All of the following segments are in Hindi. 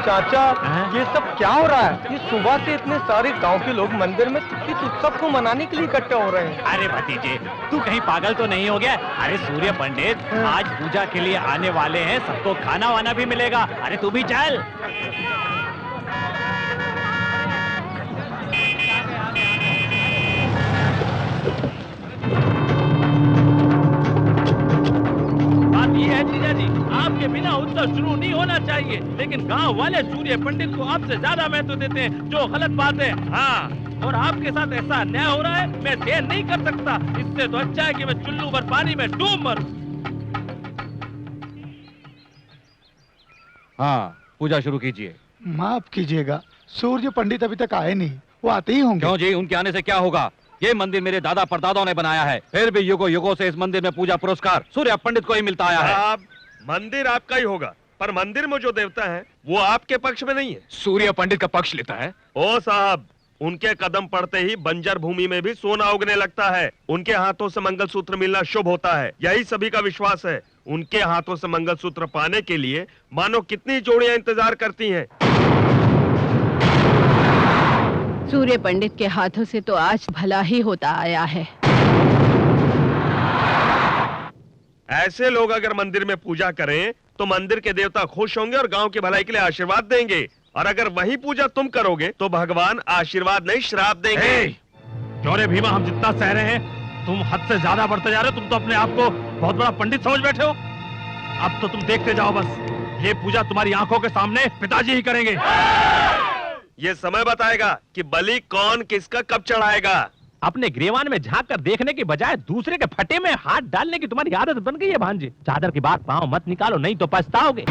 चाचा, ये सब क्या हो रहा है? ये सुबह से इतने सारे गांव के लोग मंदिर में इस उत्सव को मनाने के लिए इकट्ठे हो रहे हैं। अरे भतीजे, तू कहीं पागल तो नहीं हो गया? अरे सूर्य पंडित आज पूजा के लिए आने वाले हैं, सबको खाना वाना भी मिलेगा। अरे तू भी चल। जीजा जी, आपके बिना उत्सव शुरू नहीं होना चाहिए, लेकिन गांव वाले सूर्य पंडित को आपसे ज्यादा महत्व देते हैं, जो गलत बात है। हाँ, और आपके साथ ऐसा अन्याय हो रहा है, मैं सहन नहीं कर सकता। इससे तो अच्छा है कि मैं चुल्लू भर पानी में डूब मरूं। हाँ, पूजा शुरू कीजिए। माफ कीजिएगा, सूर्य पंडित अभी तक आए नहीं, वो आते ही होंगे। क्यों जी, उनके आने से क्या होगा? ये मंदिर मेरे दादा परदादाओं ने बनाया है, फिर भी युगों युगों से इस मंदिर में पूजा पुरस्कार सूर्य पंडित को ही मिलता आया है। मंदिर आपका ही होगा, पर मंदिर में जो देवता है वो आपके पक्ष में नहीं है। सूर्य पंडित का पक्ष लेता है। ओ साहब, उनके कदम पड़ते ही बंजर भूमि में भी सोना उगने लगता है। उनके हाथों से मंगलसूत्र मिलना शुभ होता है, यही सभी का विश्वास है। उनके हाथों से मंगलसूत्र पाने के लिए मानो कितनी जोड़ियां इंतजार करती हैं। सूर्य पंडित के हाथों से तो आज भला ही होता आया है। ऐसे लोग अगर मंदिर में पूजा करें तो मंदिर के देवता खुश होंगे और गांव की भलाई के लिए आशीर्वाद देंगे, और अगर वही पूजा तुम करोगे तो भगवान आशीर्वाद नहीं श्राप देंगे। क्यों रे भीमा, हम जितना सह रहे हैं तुम हद से ज्यादा बढ़ते जा रहे हो। तुम तो अपने आप को बहुत बड़ा पंडित समझ बैठे हो। अब तो तुम देखते जाओ बस, ये पूजा तुम्हारी आंखों के सामने पिताजी ही करेंगे। ये समय बताएगा कि बलि कौन किसका कब चढ़ाएगा। अपने ग्रेवान में झांक कर देखने की बजाय दूसरे के फटे में हाथ डालने की तुम्हारी आदत बन गई है भांजे। चादर की बात पांव मत निकालो, नहीं तो पछताओगे।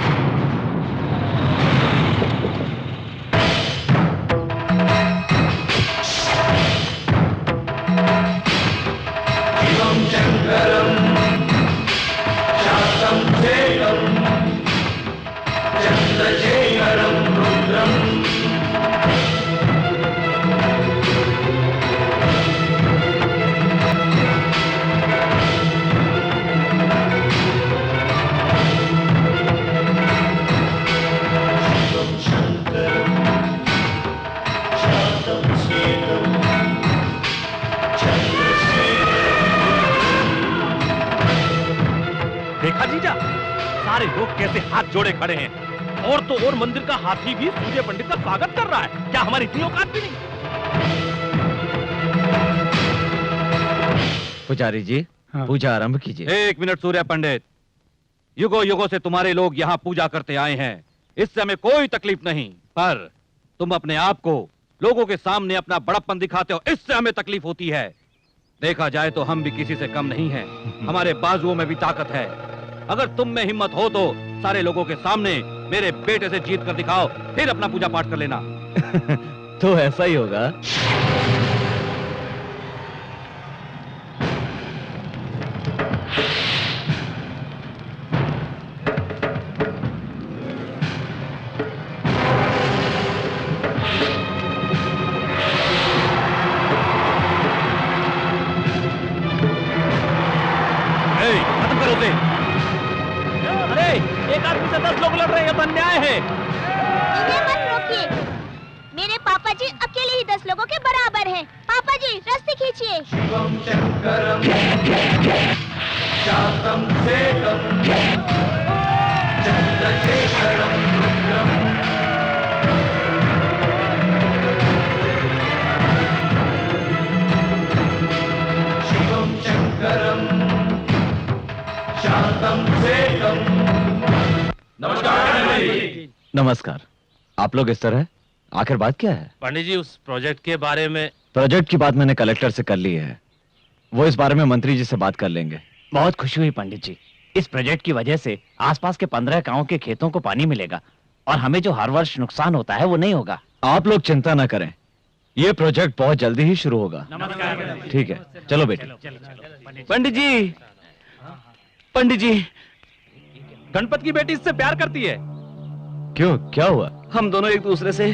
देखा जीजा, सारे लोग कैसे हाथ जोड़े खड़े हैं, और तो और मंदिर का हाथी भी सूर्य पंडित का स्वागत कर रहा है। क्या हमारी इतनी औकात भी नहीं? पुजारी जी, हाँ। पूजा आरंभ कीजिए। एक मिनट सूर्य पंडित, युगों युगों से तुम्हारे लोग यहाँ पूजा करते आए हैं, इससे हमें कोई तकलीफ नहीं, पर तुम अपने आप को लोगों के सामने अपना बड़प्पन दिखाते हो, इससे हमें तकलीफ होती है। देखा जाए तो हम भी किसी से कम नहीं हैं, हमारे बाजुओं में भी ताकत है। अगर तुम में हिम्मत हो तो सारे लोगों के सामने मेरे बेटे से जीत कर दिखाओ, फिर अपना पूजा पाठ कर लेना। तो ऐसा ही होगा। खत्म करो उसे। अरे एक आदमी से 10 लोग लड़ रहे हैं, ये तो अन्याय है। इन्हें मत रोकिए, मेरे पापा जी अकेले ही 10 लोगों के बराबर हैं। पापा जी रस्सी खींचिए। शिवम शंकरम शांतम सेकम चंद्रशेखरम रुद्रम। शिवम शंकरम शांतम सेकम। नमस्कार। नमस्कार। आप लोग इस तरह, आखिर बात क्या है? पंडित जी, उस प्रोजेक्ट के बारे में। प्रोजेक्ट की बात मैंने कलेक्टर से कर ली है, वो इस बारे में मंत्री जी से बात कर लेंगे। बहुत खुशी हुई पंडित जी, इस प्रोजेक्ट की वजह से आसपास के 15 गांवों के खेतों को पानी मिलेगा और हमें जो हर वर्ष नुकसान होता है वो नहीं होगा। आप लोग चिंता न करें, ये प्रोजेक्ट बहुत जल्दी ही शुरू होगा। ठीक है, चलो बेटे। पंडित जी, पंडित जी, गणपत की बेटी इससे प्यार करती है। क्यों, क्या हुआ? हम दोनों एक दूसरे से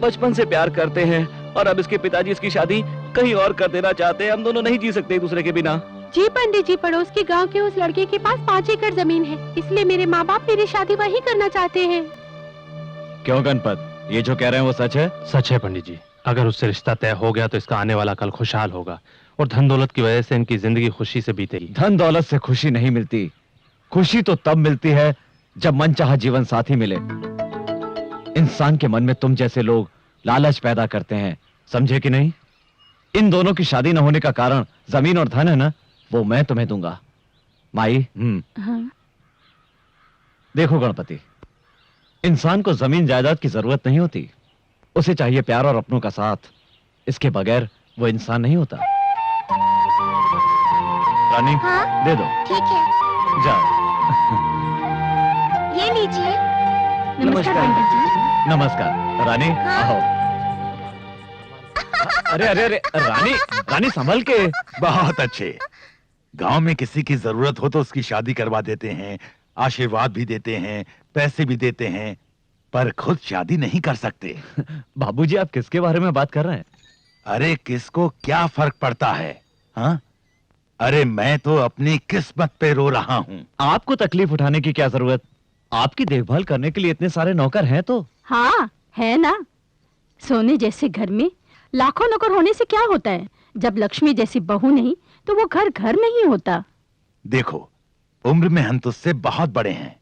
बचपन से प्यार करते हैं और अब इसके पिताजी इसकी शादी कहीं और कर देना चाहते हैं। हम दोनों नहीं जी सकते एक दूसरे के बिना। जी पंडित जी, पड़ोस के गांव के उस लड़के के पास 5 एकड़ जमीन है, इसलिए मेरे माँ बाप मेरी शादी वहीं करना चाहते हैं। क्यों गणपत, ये जो कह रहे हैं वो सच है? सच है पंडित जी। अगर उससे रिश्ता तय हो गया तो इसका आने वाला कल खुशहाल होगा और धन दौलत की वजह से इनकी जिंदगी खुशी से बीतेगी। धन दौलत से खुशी नहीं मिलती, खुशी तो तब मिलती है जब मनचाहा जीवन साथी मिले। इंसान के मन में तुम जैसे लोग लालच पैदा करते हैं, समझे कि नहीं? इन दोनों की शादी न होने का कारण जमीन और धन है ना, वो मैं तुम्हें दूंगा। माई, हाँ? देखो गणपति, इंसान को जमीन जायदाद की जरूरत नहीं होती, उसे चाहिए प्यार और अपनों का साथ। इसके बगैर वो इंसान नहीं होता। रानी, हाँ? दे दो। ठीक है, जाओ। ये लीजिए। नमस्कार पंडित जी। नमस्कार रानी। हाँ? आओ। अरे अरे अरे रानी, रानी संभल के। बहुत अच्छे। गांव में किसी की जरूरत हो तो उसकी शादी करवा देते हैं, आशीर्वाद भी देते हैं, पैसे भी देते हैं, पर खुद शादी नहीं कर सकते। बाबूजी, आप किसके बारे में बात कर रहे हैं? अरे किसको क्या फर्क पड़ता है? हाँ, अरे मैं तो अपनी किस्मत पे रो रहा हूँ। आपको तकलीफ उठाने की क्या जरूरत? आपकी देखभाल करने के लिए इतने सारे नौकर हैं तो। हाँ है ना। सोने जैसे घर में लाखों नौकर होने से क्या होता है? जब लक्ष्मी जैसी बहू नहीं तो वो घर घर नहीं होता। देखो, उम्र में हम तुझसे बहुत बड़े हैं,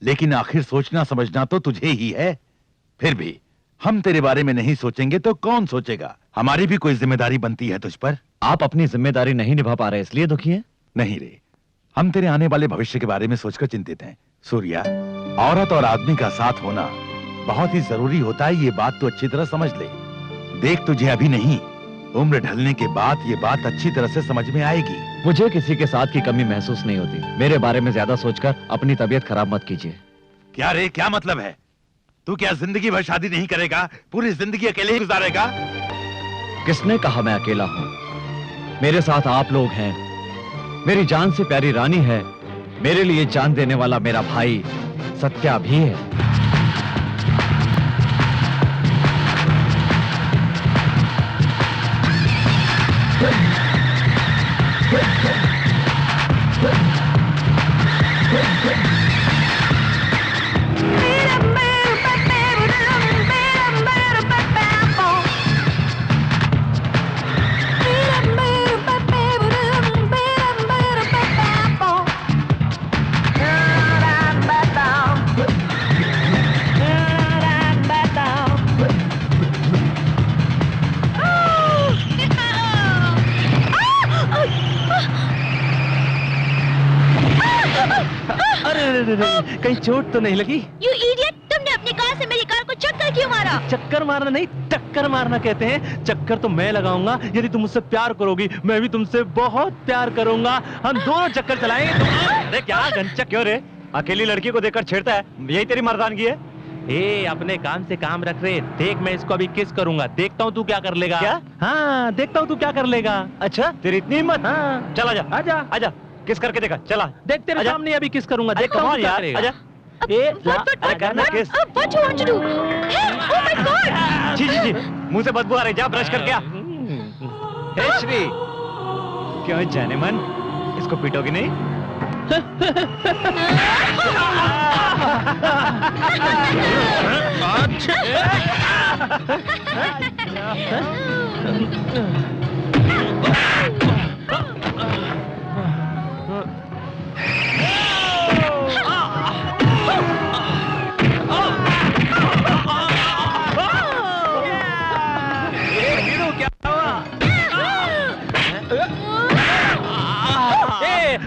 लेकिन आखिर सोचना समझना तो तुझे ही है। फिर भी हम तेरे बारे में नहीं सोचेंगे तो कौन सोचेगा? हमारी भी कोई जिम्मेदारी बनती है तुझ पर। आप अपनी जिम्मेदारी नहीं निभा पा रहे इसलिए दुखी हैं? नहीं रे, हम तेरे आने वाले भविष्य के बारे में सोचकर चिंतित हैं। सूर्या, औरत और आदमी का साथ होना बहुत ही जरूरी होता है, ये बात तो अच्छी तरह समझ ले। देख, तुझे अभी नहीं, उम्र ढलने के बाद ये बात अच्छी तरह से समझ में आएगी। मुझे किसी के साथ की कमी महसूस नहीं होती। मेरे बारे में ज्यादा सोचकर अपनी तबीयत खराब मत कीजिए। क्या रे, क्या मतलब है? तू क्या जिंदगी भर शादी नहीं करेगा? पूरी जिंदगी अकेले ही गुजारेगा? किसने कहा मैं अकेला हूं? मेरे साथ आप लोग हैं, मेरी जान से प्यारी रानी है, मेरे लिए जान देने वाला मेरा भाई सत्या भी है। कहीं चोट तो नहीं लगी? You idiot! तुमने अपनी कार से मेरी कार को चक्कर क्यों मारा? चक्कर मारना नहीं, टक्कर मारना कहते हैं। चक्कर तो मैं लगाऊंगा यदि तुम मुझसे प्यार करोगी, मैं भी तुमसे बहुत प्यार करूंगा। हम दोनों चक्कर चलाएंगे। अरे क्या गंचक क्यों रे? अकेली लड़की को देखकर छेड़ता है, यही तेरी मर्दानगी है? ए, अपने काम से काम रख रहे। देख, मैं इसको अभी किस करूंगा, देखता हूँ तू क्या कर लेगा। क्या? हाँ, देखता हूँ तू क्या कर लेगा। अच्छा, तेरी इतनी हिम्मत? हाँ, चल आजा, आजा आजा, किस करके देखा, चला। देख तेरे आजा। सामने अभी किस करूंगा, देखता come हूँ on क्या यार, करेगा। आजा। अरे करना किस? What you want to do? Hey, oh my God! जी जी जी, मुंह से बदबू आ रही, जा ब्रश करके आ। हे श्री, क्यों जाने मन, इसको पीटोगी नहीं?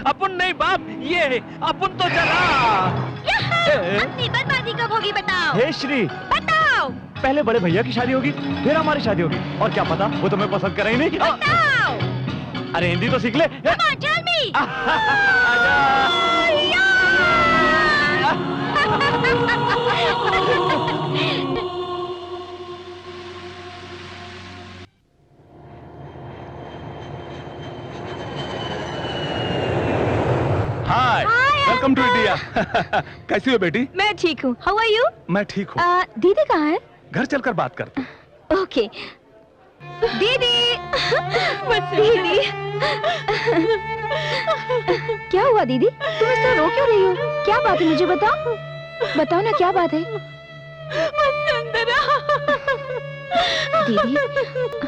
अपन नहीं बाप, ये अपन तो चला। अपनी बर्बादी कब होगी बताओ? हे श्री, बताओ। पहले बड़े भैया की शादी होगी, फिर हमारी शादी होगी, और क्या पता वो तुम्हें पसंद करे ही नहीं। बताओ। अरे हिंदी तो सीख ले। Come on, tell me. Hi, welcome to India. कैसी हो बेटी? मैं ठीक हूँ। How are you? मैं ठीक हूँ। दीदी कहाँ है? घर चलकर बात करते हैं। ओके। दीदी, बस दीदी। क्या हुआ दीदी? तुम इस तरह रो क्यों रही हो? क्या बात है, मुझे बताओ। बताओ ना, क्या बात है? दीदी,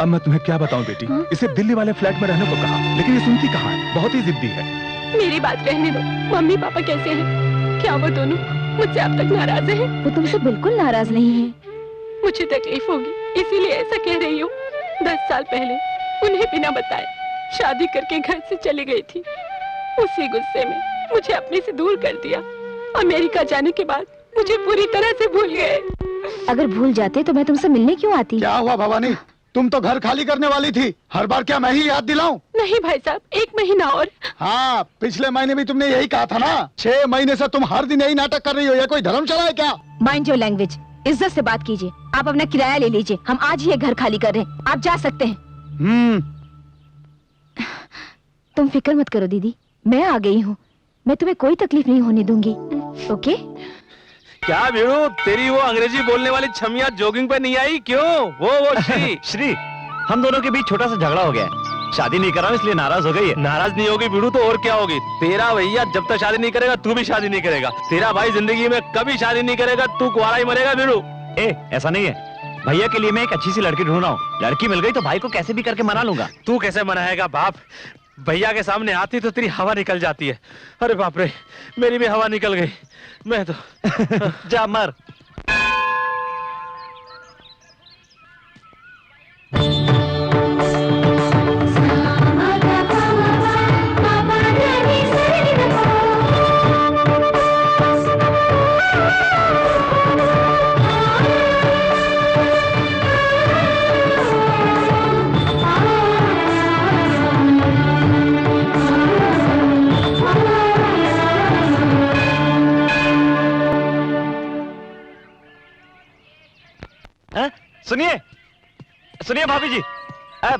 अब मैं तुम्हें क्या बताऊं बेटी, इसे दिल्ली वाले फ्लैट में रहने को कहा, लेकिन ये सुनती कहाँ है, बहुत ही जिद्दी है। मेरी बात रहने दो। मम्मी पापा कैसे हैं? क्या वो दोनों मुझसे अब तक नाराज हैं? वो तुमसे बिल्कुल नाराज नहीं है। मुझे तकलीफ होगी इसीलिए ऐसा कह रही हूँ। 10 साल पहले उन्हें बिना बताए शादी करके घर से चली गई थी। उसी गुस्से में मुझे अपने से दूर कर दिया। अमेरिका जाने के बाद मुझे पूरी तरह से भूल गए। अगर भूल जाते तो मैं तुमसे मिलने क्यों आती? क्या हुआ भवानी, तुम तो घर खाली करने वाली थी, हर बार क्या मैं ही याद दिलाऊं? नहीं भाई साहब, 1 महीना और। हाँ, पिछले महीने भी तुमने यही कहा था ना। 6 महीने से तुम हर दिन यही नाटक कर रही हो, ये कोई धर्मशाला है क्या? माइंड योर लैंग्वेज, इज्जत से बात कीजिए। आप अपना किराया ले लीजिए, हम आज ही ये घर खाली कर रहे हैं, आप जा सकते हैं। तुम फिक्र मत करो दीदी, मैं आ गई हूँ। मैं तुम्हें कोई तकलीफ नहीं होने दूंगी, ओके? क्या वीरू, तेरी वो अंग्रेजी बोलने वाली छमिया जॉगिंग पे नहीं आई क्यों? वो श्री श्री, हम दोनों के बीच छोटा सा झगड़ा हो गया है। शादी नहीं कर रहा हूं इसलिए नाराज हो गई है। नाराज नहीं होगी वीरू तो और क्या होगी? तेरा भैया जब तक शादी नहीं करेगा तू भी शादी नहीं करेगा। तेरा भाई जिंदगी में कभी शादी नहीं करेगा, तू कुंवारा ही मरेगा वीरू। ऐसा नहीं है, भैया के लिए मैं एक अच्छी सी लड़की ढूंढ रहा हूँ। लड़की मिल गई तो भाई को कैसे भी करके मना लूंगा। तू कैसे मनाएगा बाप? भैया के सामने आती तो तेरी हवा निकल जाती है। अरे बाप रे, मेरी भी हवा निकल गई। मैं तो जा मर। सुनिए सुनिए भाभी जी,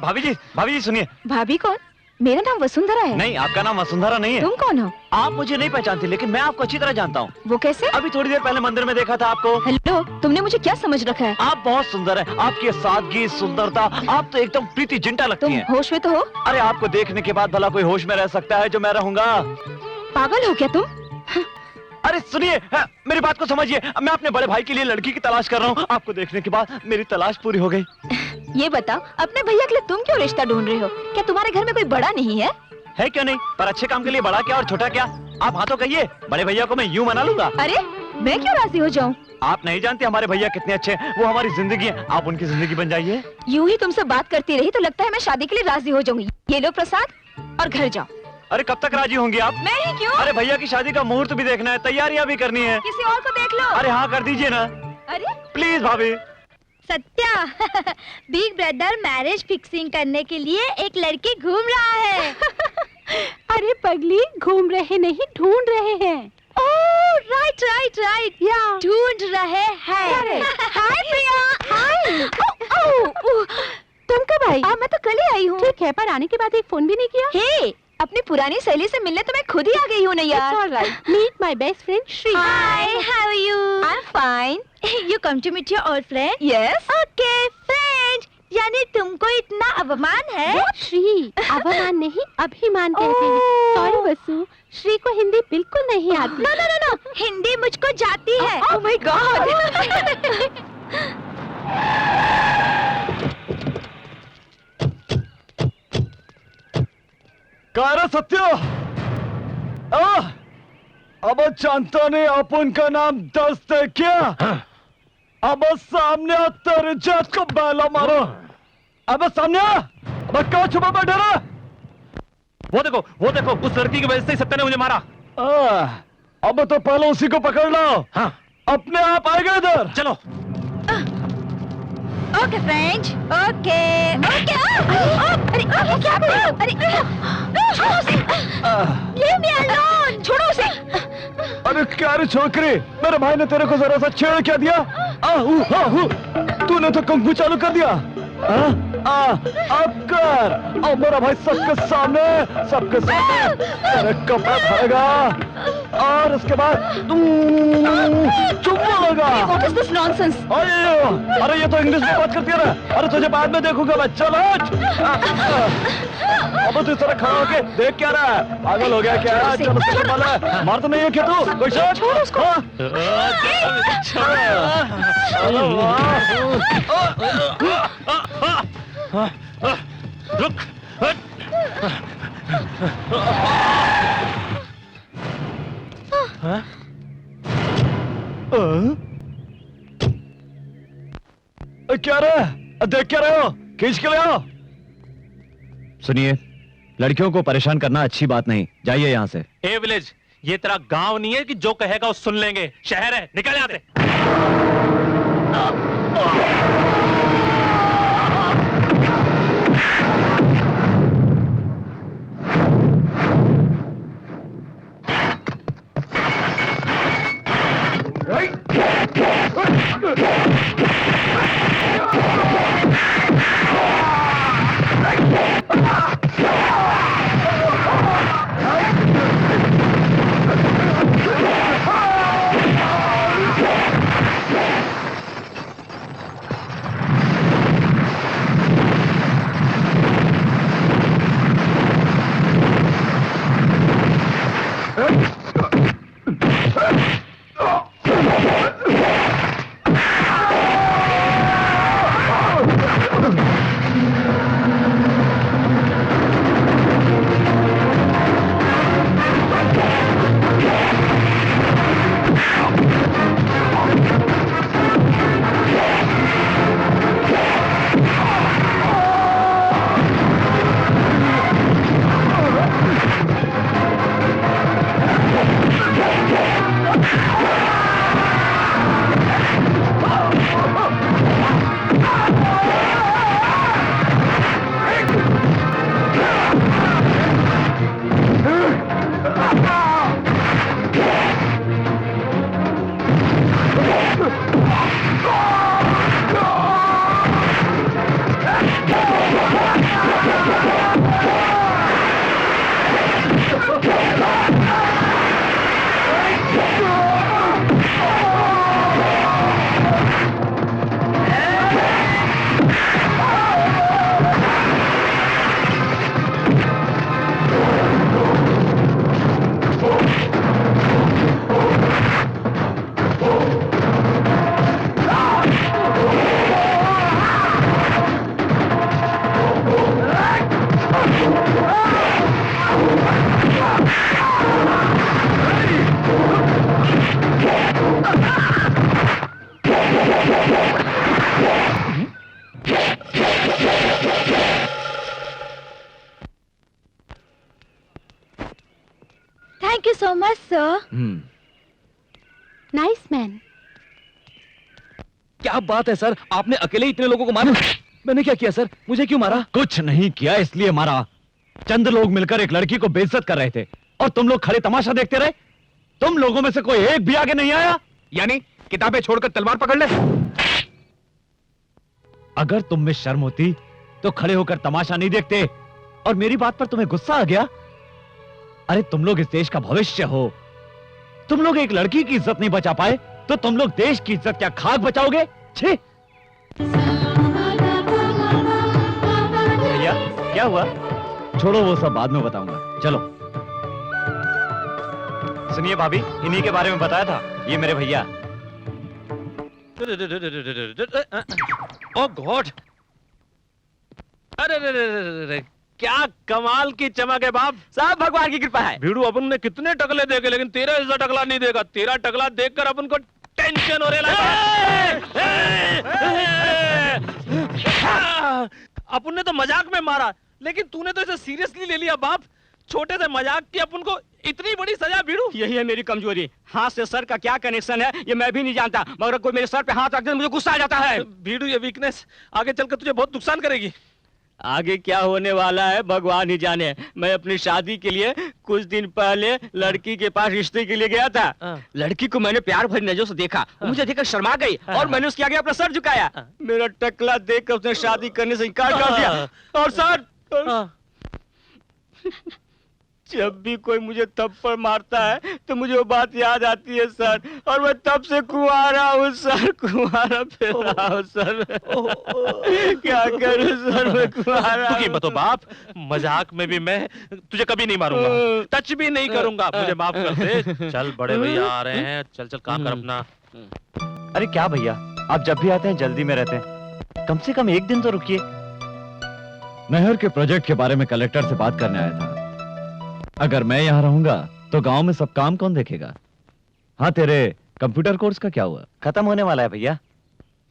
भाभी जी सुनिए। भाभी कौन? मेरा नाम वसुंधरा है। नहीं, आपका नाम वसुंधरा नहीं है। तुम कौन हो? आप मुझे नहीं पहचानती, लेकिन मैं आपको अच्छी तरह जानता हूँ। वो कैसे? अभी थोड़ी देर पहले मंदिर में देखा था आपको। हेलो, तुमने मुझे क्या समझ रखा है? आप बहुत सुंदर है, आपकी सादगी, सुंदरता, आप तो एकदम प्रीति जिंटा लगती हैं। होश में तो हो? अरे आपको देखने के बाद भला कोई होश में रह सकता है जो मैं रहूंगा? पागल हो क्या तुम? अरे सुनिए, मेरी बात को समझिए। मैं अपने बड़े भाई के लिए लड़की की तलाश कर रहा हूँ। आपको देखने के बाद मेरी तलाश पूरी हो गई। ये बताओ, अपने भैया के लिए तुम क्यों रिश्ता ढूंढ रहे हो? क्या तुम्हारे घर में कोई बड़ा नहीं है? है क्यों नहीं, पर अच्छे काम के लिए बड़ा क्या और छोटा क्या? आप हाँ तो कहिए, बड़े भैया को मैं यूं मना लूंगा। अरे मैं क्यों राजी हो जाऊं? आप नहीं जानते हमारे भैया कितने अच्छे हैं, वो हमारी जिंदगी है। आप उनकी जिंदगी बन जाइए। यूं ही तुमसे बात करती रही तो लगता है मैं शादी के लिए राजी हो जाऊंगी। ये लो प्रसाद और घर जाओ। अरे कब तक राजी होंगी आप? मैं ही क्यों? अरे भैया की शादी का मुहूर्त भी देखना है, तैयारियां भी करनी है। किसी और को देख लो। अरे हाँ कर दीजिए ना। अरे प्लीज भाभी। Satya, big brother marriage fixing करने के लिए एक लड़की घूम रहा है। अरे पगली, घूम रहे नहीं, ढूंढ रहे हैं। ओह राइट राइट राइट, ढूंढ रहे हैं। हाय प्रिया। हाय। तुम कब आई? मैं तो कल ही आई हूँ। ठीक है, पर आने के बाद एक फोन भी नहीं किया। हे, अपनी पुरानी सहेली से मिलने तो मैं खुद ही आ गई हूँ ना यार। It's all right. Meet my best friend Shri. Hi, how are you? I'm fine. You come to meet your old friend? Yes. Okay, friend. यानी तुमको इतना अभिमान है? श्री, अभिमान नहीं, अभिमान कहते हैं। सॉरी वसु, श्री को हिंदी बिल्कुल नहीं आती। No no no no, Hindi मुझको जाती है। Oh my God. कार सत्य, अब जानता नहीं अपन का नाम दस्त है क्या? अब सामने तेरे जात को बैला मारो। अब सामने अब क्या छुपा बैठा रहा? वो देखो, उस लड़की की वजह से ही सत्या ने मुझे मारा। अब तो पहले उसी को पकड़ लो। हाँ, अपने आप आएगा इधर। चलो। Okay friend, okay okay. अरे क्या अरे छोड़ो उसे, लीव मी अलोन, छोड़ो उसे। अरे क्या रे छोकरी, मेरे भाई ने तेरे को जरा सा छेड़ क्या दिया? तूने तो कुंग फू चालू कर दिया। अब कर। अब मेरा भाई सबके सामने तेरे कपड़ा खाएगा और उसके बाद चुम्मा लगा। What is this nonsense? अरे ये तो इंग्लिश में बात करती है ना। अरे तुझे बाद में देखूंगा मैं। चल अब तू इस तरह खड़ा होके देख क्या रहा है? पागल हो गया क्या? चल उसको मार। मार तो नहीं है क्या तू? कोई शक? छोड़ उसको। रुक। क्या रहा है? देख क्या रहे हो? खींच के ले आओ। सुनिए, लड़कियों को परेशान करना अच्छी बात नहीं। जाइए यहाँ से। ए विलेज, ये तेरा गांव नहीं है कि जो कहेगा वो सुन लेंगे। शहर है, निकल यहाँ से। Thank you so much, sir. Nice man. क्या बात है सर, आपने अकेले इतने लोगों को मारा? मैंने क्या किया सर? मुझे क्यों मारा? कुछ नहीं किया, इसलिए मारा। चंद लोग मिलकर एक लड़की को बेइज्जत कर रहे थे और तुम लोग खड़े तमाशा देखते रहे। तुम लोगों में से कोई एक भी आगे नहीं आया। यानी किताबें छोड़कर तलवार पकड़ ले। अगर तुम में शर्म होती तो खड़े होकर तमाशा नहीं देखते। और मेरी बात पर तुम्हें गुस्सा आ गया? अरे तुम लोग इस देश का भविष्य हो। तुम लोग एक लड़की की इज्जत नहीं बचा पाए तो तुम लोग देश की इज्जत क्या खाक बचाओगे? छी! भैया क्या हुआ? छोड़ो, वो सब बाद में बताऊंगा। चलो। सुनिए भाभी, इन्हीं के बारे में बताया था, ये मेरे भैया। ओ गॉड! अरे क्या कमाल की चमक है बाप। सब भगवान की कृपा है। भीड़ू, अपन ने कितने टकले देखे लेकिन तेरा ऐसा टकला नहीं देगा। तेरा टकला देखकर अपन को टेंशन हो रहा है। अपन ने तो मजाक में मारा लेकिन तूने तो इसे सीरियसली ले लिया बाप। छोटे से मजाक की अपन को इतनी बड़ी सजा भीड़ू। यही है मेरी कमजोरी। हाथ से सर का क्या कनेक्शन है ये मैं भी नहीं जानता, मगर कोई मेरे सर पे हाथ रख दे मुझे गुस्सा आ जाता है। भीड़ू, ये वीकनेस आगे चलकर तुझे बहुत नुकसान करेगी। आगे क्या होने वाला है भगवान ही जाने। मैं अपनी शादी के लिए कुछ दिन पहले लड़की के पास रिश्ते के लिए गया था। लड़की को मैंने प्यार भरी नजरों से देखा, मुझे देखकर शर्मा गई और मैंने उसके आगे अपना सर झुकाया। मेरा टकला देखकर उसने शादी करने से इनकार कर दिया। और सर जब भी कोई मुझे थप्पड़ मारता है तो मुझे वो बात याद आती है सर, और मैं तब से कुंवारा हूँ सर, कुंवारा फिर रहा हूँ सर। क्या करूँ सर, मैं कुंवारा। तू मत हो बाप, मजाक में भी मैं तुझे कभी नहीं मारूंगा, टच भी नहीं करूंगा, मुझे माफ कर दे। चल बड़े भैया आ रहे हैं, चल चल काम कर अपना। अरे क्या भैया, आप जब भी आते हैं जल्दी में रहते हैं, कम से कम एक दिन तो रुकिए। नहर के प्रोजेक्ट के बारे में कलेक्टर से बात करने आया था। अगर मैं यहाँ रहूंगा तो गांव में सब काम कौन देखेगा? हाँ, तेरे कंप्यूटर कोर्स का क्या हुआ? खत्म होने वाला है भैया।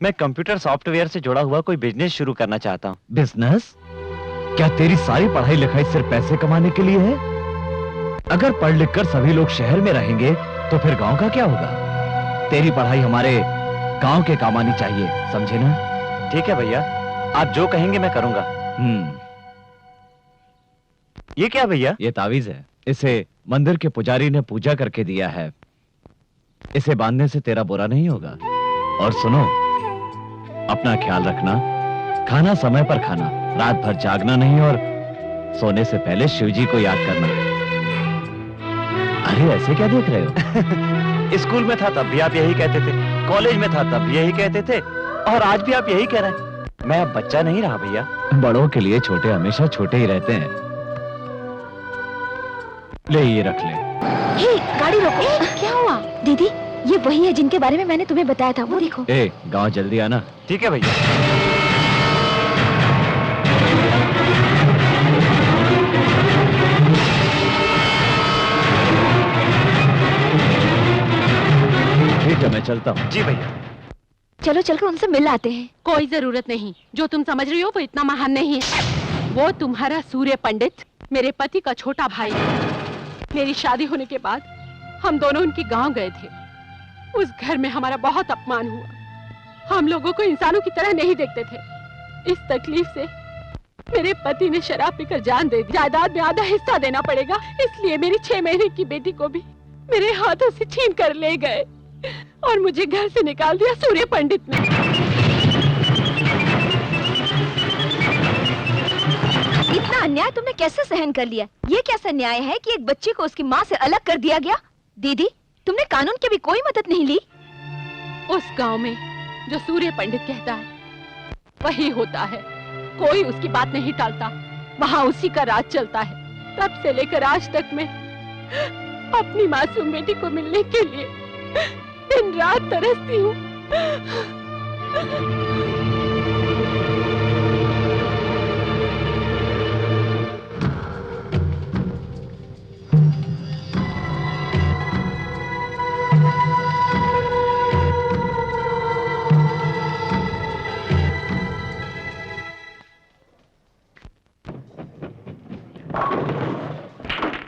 मैं कंप्यूटर सॉफ्टवेयर से जुड़ा हुआ कोई बिजनेस शुरू करना चाहता हूँ। बिजनेस? क्या तेरी सारी पढ़ाई लिखाई सिर्फ पैसे कमाने के लिए है? अगर पढ़ लिख कर सभी लोग शहर में रहेंगे तो फिर गांव का क्या होगा? तेरी पढ़ाई हमारे गांव के काम आनी चाहिए, समझे ना? ठीक है भैया, आप जो कहेंगे मैं करूंगा। ये क्या भैया? ये तावीज है, इसे मंदिर के पुजारी ने पूजा करके दिया है। इसे बांधने से तेरा बुरा नहीं होगा। और सुनो, अपना ख्याल रखना, खाना समय पर खाना, रात भर जागना नहीं और सोने से पहले शिव जी को याद करना। अरे ऐसे क्या देख रहे हो? स्कूल में था तब भी आप यही कहते थे, कॉलेज में था तब भी यही कहते थे, और आज भी आप यही कह रहे हैं। मैं अब बच्चा नहीं रहा भैया। बड़ों के लिए छोटे हमेशा छोटे ही रहते हैं। ले ये रख ले। हे, गाड़ी रोको। क्या हुआ? दीदी, ये वही है जिनके बारे में मैंने तुम्हें बताया था, वो देखो। ए, गांव जल्दी आना। ठीक है भैया। ठीक है, मैं चलता हूँ। जी भैया। चलो चलकर उनसे मिल आते हैं। कोई जरूरत नहीं, जो तुम समझ रही हो वो इतना महान नहीं है। वो तुम्हारा सूर्य पंडित मेरे पति का छोटा भाई है। मेरी शादी होने के बाद हम दोनों उनके गांव गए थे। उस घर में हमारा बहुत अपमान हुआ। हम लोगों को इंसानों की तरह नहीं देखते थे। इस तकलीफ से मेरे पति ने शराब पीकर जान दे दी। जायदाद में आधा हिस्सा देना पड़ेगा, इसलिए मेरी 6 महीने की बेटी को भी मेरे हाथों से छीन कर ले गए और मुझे घर से निकाल दिया सूर्य पंडित ने। इतना अन्याय तुमने कैसे सहन कर लिया? ये कैसा न्याय है कि एक बच्चे को उसकी माँ से अलग कर दिया गया? दीदी, तुमने कानून की भी कोई मदद नहीं ली? उस गांव में जो सूर्य पंडित कहता है वही होता है। कोई उसकी बात नहीं टालता, वहाँ उसी का राज चलता है। तब से लेकर आज तक मैं अपनी मासूम बेटी को मिलने के लिए दिन रात तरसती हूँ।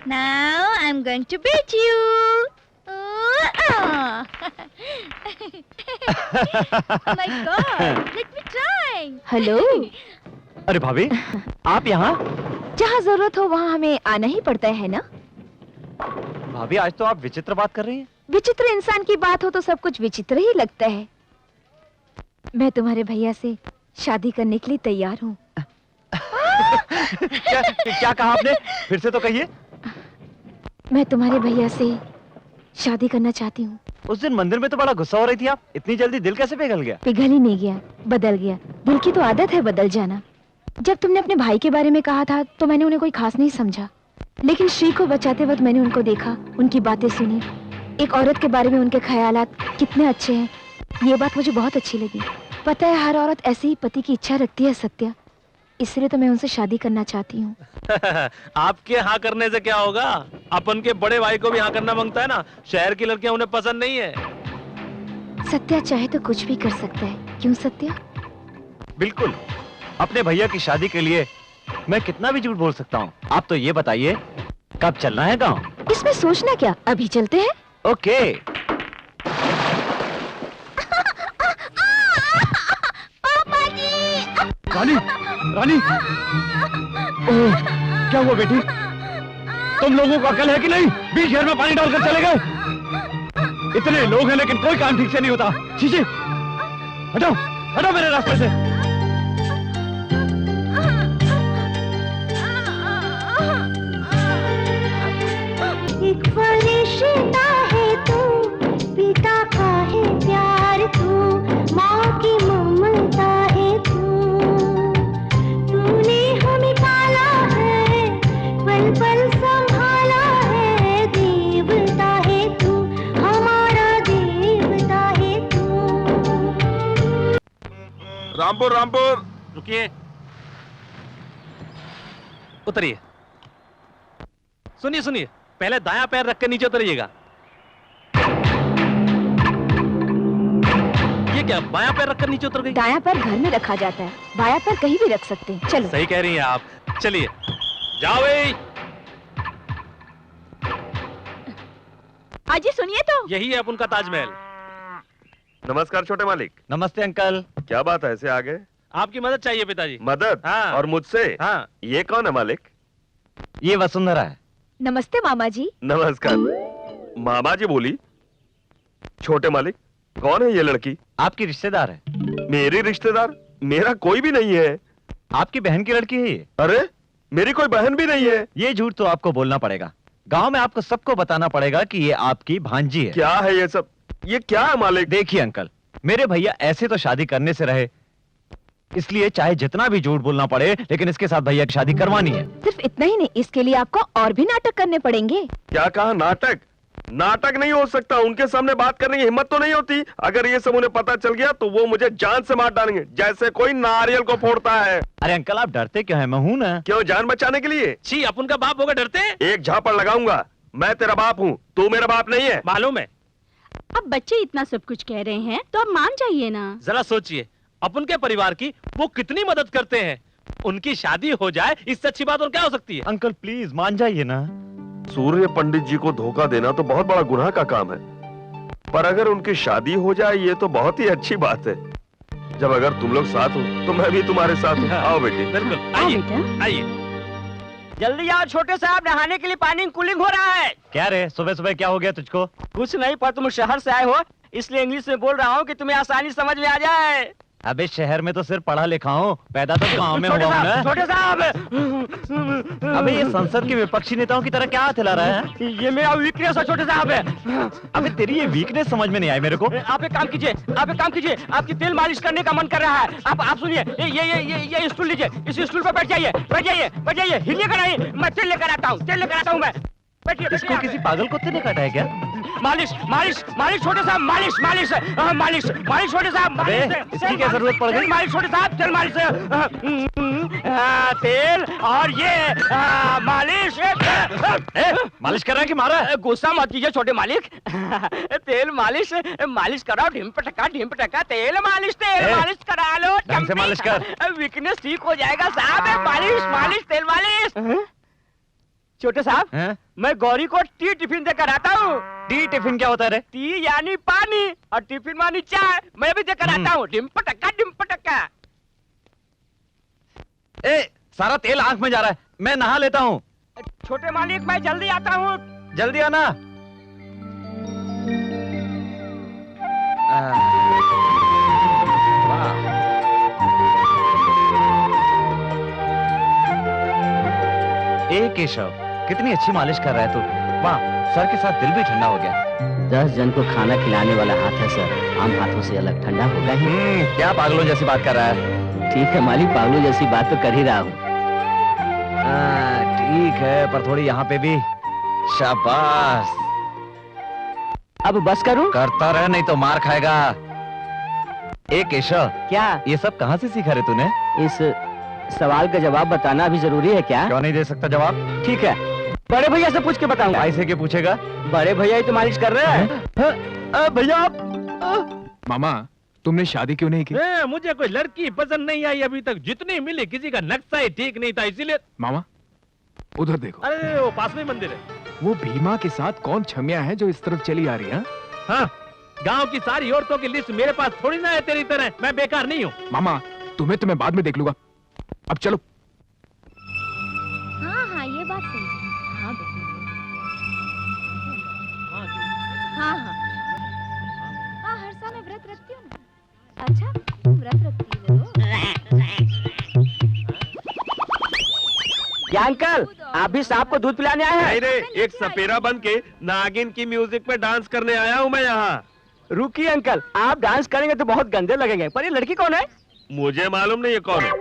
Now I'm going to beat you. Oh my God! Let me try. Hello. अरे भाभी, आप यहाँ? जहाँ जरूरत हो वहाँ हमें आना ही पड़ता है ना? भाभी, आज तो आप विचित्र बात कर रही हैं। विचित्र इंसान की बात हो तो सब कुछ विचित्र ही लगता है। मैं तुम्हारे भैया से शादी करने के लिए तैयार हूँ। क्या कहा आपने? फिर से तो कहिए। मैं तुम्हारे भैया से शादी करना चाहती हूँ। उस दिन मंदिर में तो बड़ा गुस्सा हो रही थी आप, इतनी जल्दी दिल कैसे पिघल गया? पिघल ही नहीं गया, बदल गया। दिल की तो आदत है बदल जाना। जब तुमने अपने भाई के बारे में कहा था तो मैंने उन्हें कोई खास नहीं समझा, लेकिन श्री को बचाते वक्त मैंने उनको देखा, उनकी बातें सुनी। एक औरत के बारे में उनके ख्यालात कितने अच्छे हैं, ये बात मुझे बहुत अच्छी लगी। पता है, हर औरत ऐसे ही पति की इच्छा रखती है सत्या, इसलिए तो मैं उनसे शादी करना चाहती हूँ। आपके हाँ करने से क्या होगा? अपन के बड़े भाई को भी हाँ करना मांगता है ना। शहर की लड़कियां उन्हें पसंद नहीं है। सत्या चाहे तो कुछ भी कर सकता है, क्यों सत्या? बिल्कुल। अपने भैया की शादी के लिए मैं कितना भी झूठ बोल सकता हूँ। आप तो ये बताइए, कब चलना है गाँव? इसमें सोचना क्या, अभी चलते हैं। ओके। पापा जी! काली, रानी, ओह, क्या हुआ बेटी? तुम लोगों को अकल है कि नहीं? बीच शहर में पानी डालकर चले गए। इतने लोग हैं लेकिन कोई काम ठीक से नहीं होता। चीजें हटाओ, हटाओ मेरे रास्ते से। एक फरिश्ता है तू, पिता का है प्यार तू, माँ की ममता है तू। तूने हमें पाला है, पल पल संभाला है, देवता है तू, हमारा देवता है तू। रामपुर रामपुर। रुकिए, उतरिए। सुनिए सुनिए, पहले दायां पैर रख के नीचे उतरिएगा। ये क्या, बायां पैर रखकर नीचे उतर गई? दायां पैर घर में रखा जाता है, बायां पैर कहीं भी रख सकते हैं। चलो। सही कह रही हैं आप। चलिए जाओ भाई। आजी सुनिए तो। यही है अपन का ताजमहल। नमस्कार छोटे मालिक। नमस्ते अंकल। क्या बात है, ऐसे आ गए? आपकी मदद चाहिए पिताजी। मदद? हाँ। और मुझसे? हाँ। ये कौन है मालिक? ये वसुंधरा है। नमस्ते मामा जी। नमस्कार। मामा जी बोली। छोटे मालिक, कौन है ये लड़की? आपकी रिश्तेदार है। मेरी रिश्तेदार? मेरा कोई भी नहीं है। आपकी बहन की लड़की है ये। अरे, मेरी कोई बहन भी नहीं है। ये झूठ तो आपको बोलना पड़ेगा। गांव में आपको सबको बताना पड़ेगा कि ये आपकी भांजी है। क्या है ये सब? ये क्या है मालिक? देखिए अंकल, मेरे भैया ऐसे तो शादी करने से रहे, इसलिए चाहे जितना भी झूठ बोलना पड़े लेकिन इसके साथ भैया की शादी करवानी है। सिर्फ इतना ही नहीं, इसके लिए आपको और भी नाटक करने पड़ेंगे। क्या कहा? नाटक? नाटक नहीं हो सकता। उनके सामने बात करने की हिम्मत तो नहीं होती। अगर ये सब उन्हें पता चल गया तो वो मुझे जान से मार डालेंगे, जैसे कोई नारियल को फोड़ता है। अरे अंकल, आप डरते क्यों हैं? मैं हूं ना। क्यों, जान बचाने के लिए? छी, अपन का बाप होगा डरते? एक झापड़ लगाऊंगा। मैं तेरा बाप हूँ, तू मेरा बाप नहीं है। मालूम है। अब बच्चे इतना सब कुछ कह रहे हैं तो अब मान जाइए ना। जरा सोचिए, अपन के परिवार की वो कितनी मदद करते हैं। उनकी शादी हो जाए, इससे अच्छी बात और क्या हो सकती है? अंकल प्लीज मान जाइए ना। सूर्य पंडित जी को धोखा देना तो बहुत बड़ा गुनाह का काम है, पर अगर उनकी शादी हो जाए ये तो बहुत ही अच्छी बात है। जब अगर तुम लोग साथ हो तो मैं भी तुम्हारे साथ हूँ। आओ बेटी। बिल्कुल, आइए आइए। जल्दी आओ छोटे साहब, नहाने के लिए पानी कूलिंग हो रहा है। क्या रे, सुबह सुबह क्या हो गया तुझको? कुछ नहीं, पर तुम शहर से आए हो इसलिए इंग्लिश में बोल रहा हूँ कि तुम्हें आसानी समझ में आ जाए। अबे शहर में तो सिर्फ पढ़ा लिखा हूँ, पैदा तो गाँव में हुआ हूँ ना। छोटे साहब। अबे ये संसद के विपक्षी नेताओं की तरह क्या हाथ हिला रहा है? ये मेरा वीकनेस है छोटे साहब। अबे तेरी ये वीकनेस समझ में नहीं आई मेरे को। आप एक काम कीजिए, आप एक काम कीजिए, आपकी तेल मालिश करने का मन कर रहा है। आप सुनिए, ये स्टूल लीजिए, इस स्टूल पर बैठ जाइए, बैठ जाइए, बैठ जाइए, हिलिएगा नहीं। मैं तेल लेकर आता हूँ, तेल लेकर आता हूँ मैं। बैठिए। इसको किसी पागल कुत्ते ने काटा है क्या? मालिश मालिश मालिश छोटे साहब, मालिश मालिश मालिश मालिश छोटे साहब, मालिश। इसकी क्या जरूरत पड़ गई? मालिश छोटे साहब, तेल मालिश, तेल और ये मालिश। मालिश कर रहा है कि मारा है? गुस्सा मत कीजिए छोटे मालिक। तेल मालिश मालिश कराओ, ढिम पटका तेल मालिश करा लो। ढंग से मालिश कर। वीकनेस ठीक हो जाएगा साहब। मालिश मालिश तेल मालिश। छोटे साहब, मैं गौरी को टी टिफिन देकर आता हूँ। टी टिफिन क्या होता है रे? टी यानी पानी और टिफिन मानी चाय। मैं भी देकर आता हूँ। डिम पटक्का। ए, सारा तेल आंख में जा रहा है, मैं नहा लेता हूँ। छोटे मालिक, मैं जल्दी आता हूँ। जल्दी आना। ए केशव, कितनी अच्छी मालिश कर रहा है तू। वाह, सर के साथ दिल भी ठंडा हो गया। 10 जन को खाना खिलाने वाला हाथ है सर, आम हाथों से अलग ठंडा होगा ही। क्या पागलों जैसी बात कर रहा है? ठीक है मालिक, पागलों जैसी बात तो कर ही रहा हूँ। ठीक है, पर थोड़ी यहाँ पे भी। शाबाश। अब बस करूं? करता रह, नहीं तो मार खाएगा। ए केशव, क्या ये सब कहाँ से सीखा रे तूने? इस सवाल का जवाब बताना अभी जरूरी है क्या? क्यों नहीं दे सकता जवाब? ठीक है, बड़े भैया से पूछ के बताऊंगा। ऐसे के पूछेगा? बड़े भैया ही तो मालिश कर रहे हैं। भैया आप मामा, तुमने शादी क्यों नहीं की? मुझे कोई लड़की पसंद नहीं आई अभी तक। जितनी मिली किसी का नक्शा ही ठीक नहीं था, इसीलिए। मामा उधर देखो। अरे वो पास में मंदिर है। वो भीमा के साथ कौन छमिया है जो इस तरफ चली आ रही है? हाँ, गांव की सारी औरतों की लिस्ट मेरे पास थोड़ी ना है तेरी तरह। मैं बेकार नहीं हूँ। मामा, तुम्हें तो मैं बाद में देख लूंगा। अब चलो। हाँ हाँ ये बात सही है। हाँ बेटी। हाँ हाँ हाँ हर साल मैं व्रत रखती हूँ ना। अच्छा तुम व्रत रखती हो? क्या अंकल आप भी सांप को दूध पिलाने आए नहीं हैं? रे, एक सपेरा बन के नागिन की म्यूजिक पे डांस करने आया हूँ मैं यहाँ। रुकिए अंकल, आप डांस करेंगे तो बहुत गंदे लगेंगे। पर ये लड़की कौन है? मुझे मालूम नहीं ये कौन है।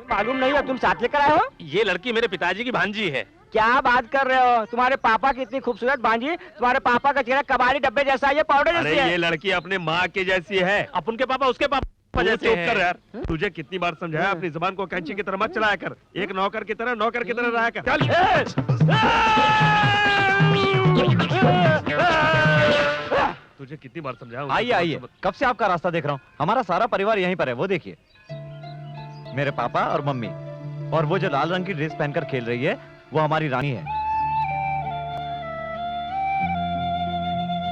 मालूम नहीं है, तुम साथ लेकर आए हो? ये लड़की मेरे पिताजी की भांजी है। क्या बात कर रहे हो? तुम्हारे पापा की इतनी खूबसूरत भांजी, तुम्हारे पापा का चेहरा कबाड़ी डब्बे जैसा है, ये पाउडर अरे जैसी ये है। लड़की अपने माँ के जैसी है। अपन के पापा उसके पापा तू जैसे चुप हैं। कर यार। तुझे कितनी बार समझाया अपनी जुबान को कैंची की तरह मत चलाया कर। एक नौकर की तरह रहा कर। चल। तुझे कितनी बार समझाया। आइए आइए, कब से आपका रास्ता देख रहा हूँ। हमारा सारा परिवार यहीं पर है, वो देखिए। मेरे पापा और मम्मी, और वो जो लाल रंग की ड्रेस पहनकर खेल रही है वो हमारी रानी है।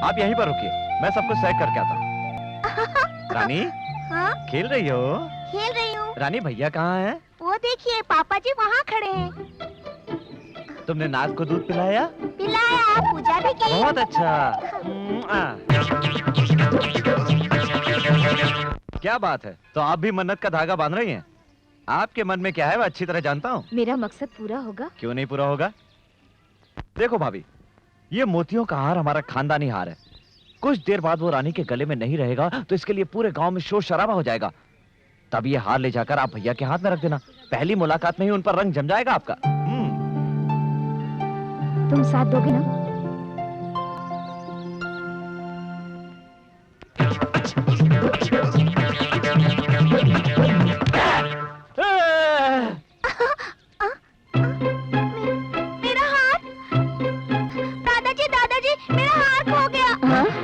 आप यहीं पर रुकिए, मैं सब कुछ चेक करके आता हूँ। रानी हाँ खेल रही हो? खेल रही हूँ। रानी भैया कहाँ है? वो देखिए पापा जी वहाँ खड़े हैं। तुमने नाग को दूध पिलाया? पिलाया, पूजा भी की। बहुत अच्छा। क्या बात है, तो आप भी मन्नत का धागा बांध रही हैं? आपके मन में क्या है मैं अच्छी तरह जानता हूँ। मेरा मकसद पूरा होगा। क्यों नहीं पूरा होगा? देखो भाभी, ये मोतियों का हार हमारा खानदानी हार है। कुछ देर बाद वो रानी के गले में नहीं रहेगा तो इसके लिए पूरे गांव में शोर शराबा हो जाएगा। तब ये हार ले जाकर आप भैया के हाथ में रख देना। पहली मुलाकात में ही उन पर रंग जम जाएगा आपका। तुम साथ दोगे ना? मेरा हार! दादाजी दादाजी मेरा हार खो गया।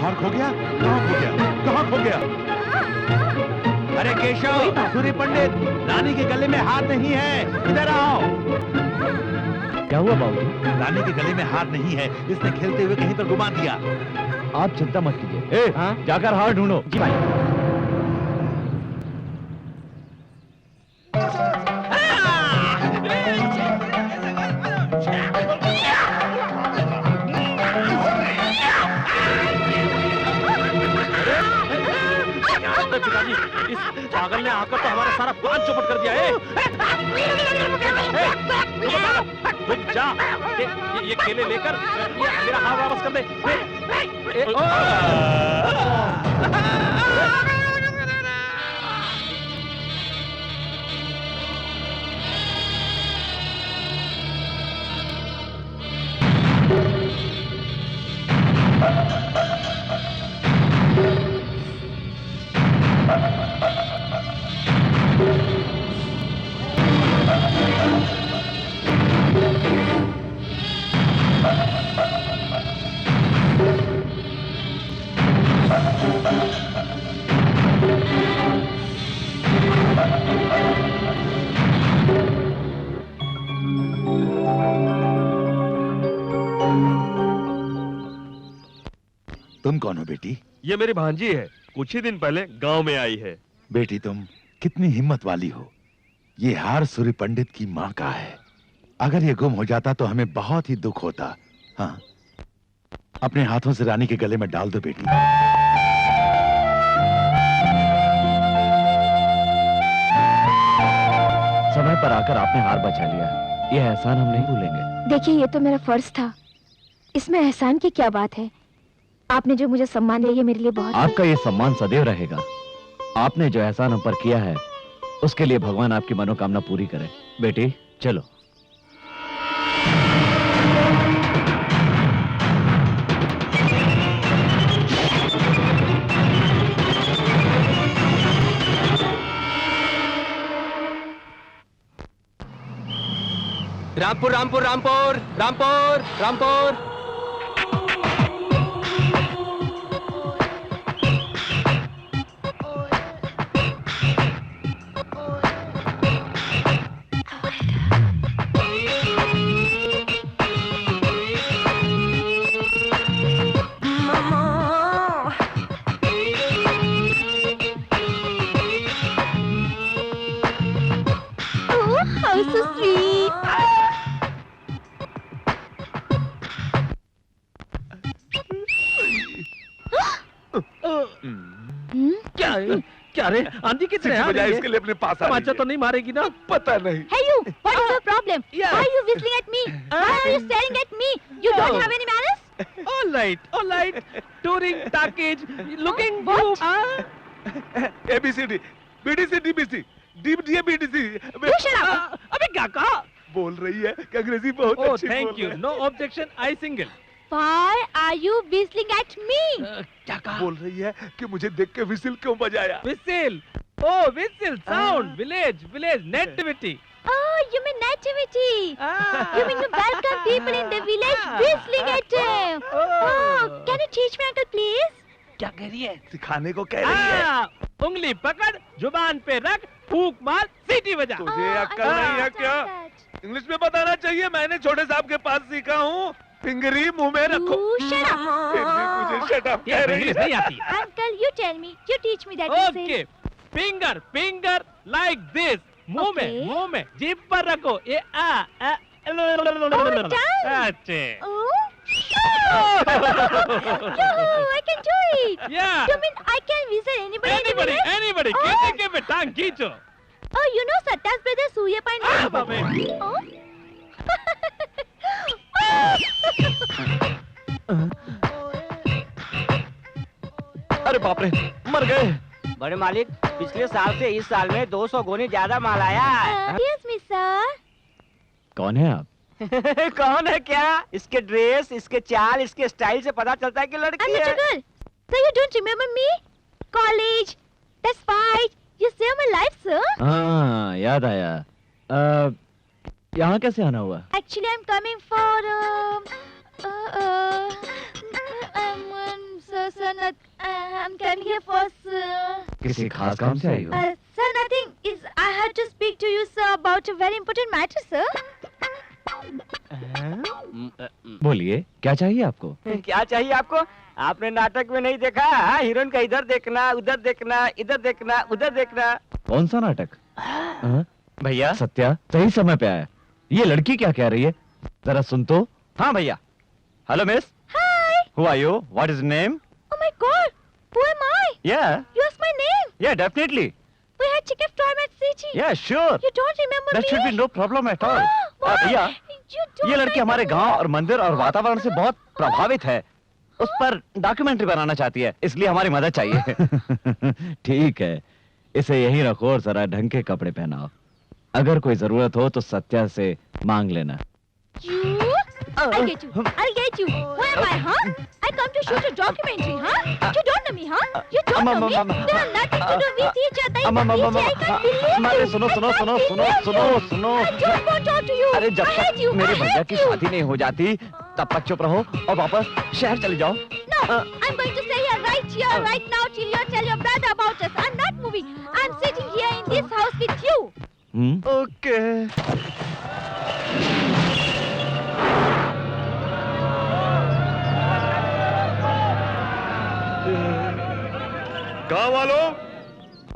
हार खो गया? कहाँ खो गया? कहाँ खो गया? अरे केशव, सूर्य पंडित, रानी के गले में हार नहीं है, इधर आओ। क्या हुआ बाबू? रानी के गले में हार नहीं है, इसने खेलते हुए कहीं पर घुमा दिया। आप चिंता मत कीजिए। जाकर हार ढूंढो। जी भाई। पिताजी, इस पागल ने आकर तो हमारा सारा प्लान चौपट कर दिया है। रुक जा, ये केले लेकर मेरा हार वापस कर दे। तुम कौन हो बेटी? ये मेरी भांजी है, कुछ ही दिन पहले गांव में आई है। बेटी तुम कितनी हिम्मत वाली हो। ये हार सूर्य पंडित की माँ का है। अगर ये गुम हो जाता तो हमें बहुत ही दुख होता। हाँ, अपने हाथों से रानी के गले में डाल दो बेटी। समय पर आकर आपने हार बचा लिया, ये एहसान हम नहीं भूलेंगे। देखिए ये तो मेरा फर्ज था, इसमें एहसान की क्या बात है। आपने जो मुझे सम्मान दिया ये मेरे लिए बहुत। आपका ये सम्मान सदैव रहेगा। आपने जो एहसान हम पर किया है उसके लिए भगवान आपकी मनोकामना पूरी करे। बेटी चलो। रामपुर रामपुर रामपुर रामपुर रामपुर। क्या क्या रे आंधी कितने आ रही है? इसके लिए अपने पास आ रही तमाचा तो नहीं मारेगी ना? पता नहीं। Hey you, what is your problem? Yeah. Why are you whistling at me? Why are you staring at me? You don't have any manners? all right. Touring package, looking What? good. ABCD, BDC, DBC, DBD, BDC। You shut up. अबे क्या कहा? बोल रही है कि अंग्रेजी बहुत Oh, अच्छी thank बोल you. रही है। No objection. I single. Why are you whistling at me? क्या कहा? बोल रही है कि मुझे देख के विसिल क्यों बजाया। Whistle. Oh, whistle. Sound. Village. Nativity. Oh, you mean nativity. You mean you welcome people in the village whistling at them. Oh, can you teach me, uncle, please? क्या कह रही है? सिखाने को कह रही है। उंगली पकड़, जुबान पे रख, फूंक मार, सीटी बजा। तुझे Oh, अक्कल I नहीं है understand क्या? that. इंग्लिश में बताना चाहिए, मैंने छोटे साहब के पास सीखा हूँ। फिंगरी मुंह में रखो। You shut up. फिर भी मुझे शट अप ये कह रही इंग्लिश है। नहीं आती। Uncle, you tell me. You teach me that whistle. Okay. Finger like this. मुंह में, जीभ पर रखो। ये done. अच्छे। Oh. Yoo-hoo, I can do it. Yeah. You mean I can whistle anybody in the village? Anybody. Oh. के पे टांग खींचो। Oh, you know Satya's brother Surya Pandit? बाबे। Oh. अरे बाप रे, मर गए। बड़े मालिक, पिछले साल से इस साल में 200 गुनी ज्यादा माल आया है। Yes, Miss Sir. कौन है आप? कौन है क्या? इसके ड्रेस, इसके चाल, इसके स्टाइल से पता चलता है कि लड़की I'm a है। girl. So you don't remember me? College. That's fight. You saved my life, sir. हाँ, याद आया। यहाँ कैसे आना हुआ? Actually, I'm coming for I'm coming here for किसी खास काम से आई हो? sir, nothing. Is I had to speak to you, sir, about a very important matter, sir. बोलिए, क्या चाहिए आपको? क्या चाहिए आपको? आपने नाटक में नहीं देखा? हीरोइन का इधर देखना, उधर देखना, इधर देखना, उधर देखना। कौन सा नाटक? भैया, सत्या सही समय पे आया। ये लड़की क्या कह रही है? जरा सुन तो। हाँ भैया। Hello miss. Hi. Who are you? What is your name? Oh my God. Who am I? Yeah. You asked my name. Yeah, definitely. We had chicken storm at City. Yeah, sure. You don't remember That me? should be no problem at all. Why? भैया, You don't ये लड़की हमारे remember गांव और मंदिर और वातावरण से बहुत प्रभावित है। उस पर डॉक्यूमेंट्री बनाना चाहती है, इसलिए हमारी मदद चाहिए। ठीक है, इसे यहीं रखो और जरा ढंग के कपड़े पहनाओ। अगर कोई जरूरत हो तो सत्या से मांग लेना। You? I'll get you. I'll get you. Who am I, huh? I come to shoot a documentary, huh? You don't know me, huh? You don't know me. There are nothing to do with each other. I can't believe अरे you. सुनो सुनो सुनो सुनो सुनो सुनो। I don't want to talk to you. अरे जब I hate तक you. मेरे I भैया hate की you. शादी नहीं हो जाती तब तक चुप रहो और वापस शहर चले जाओ। No, I'm going to stay here, right now, till you tell your brother about us. I'm not moving. I'm sitting here in this house with you. Okay. गांव वालों,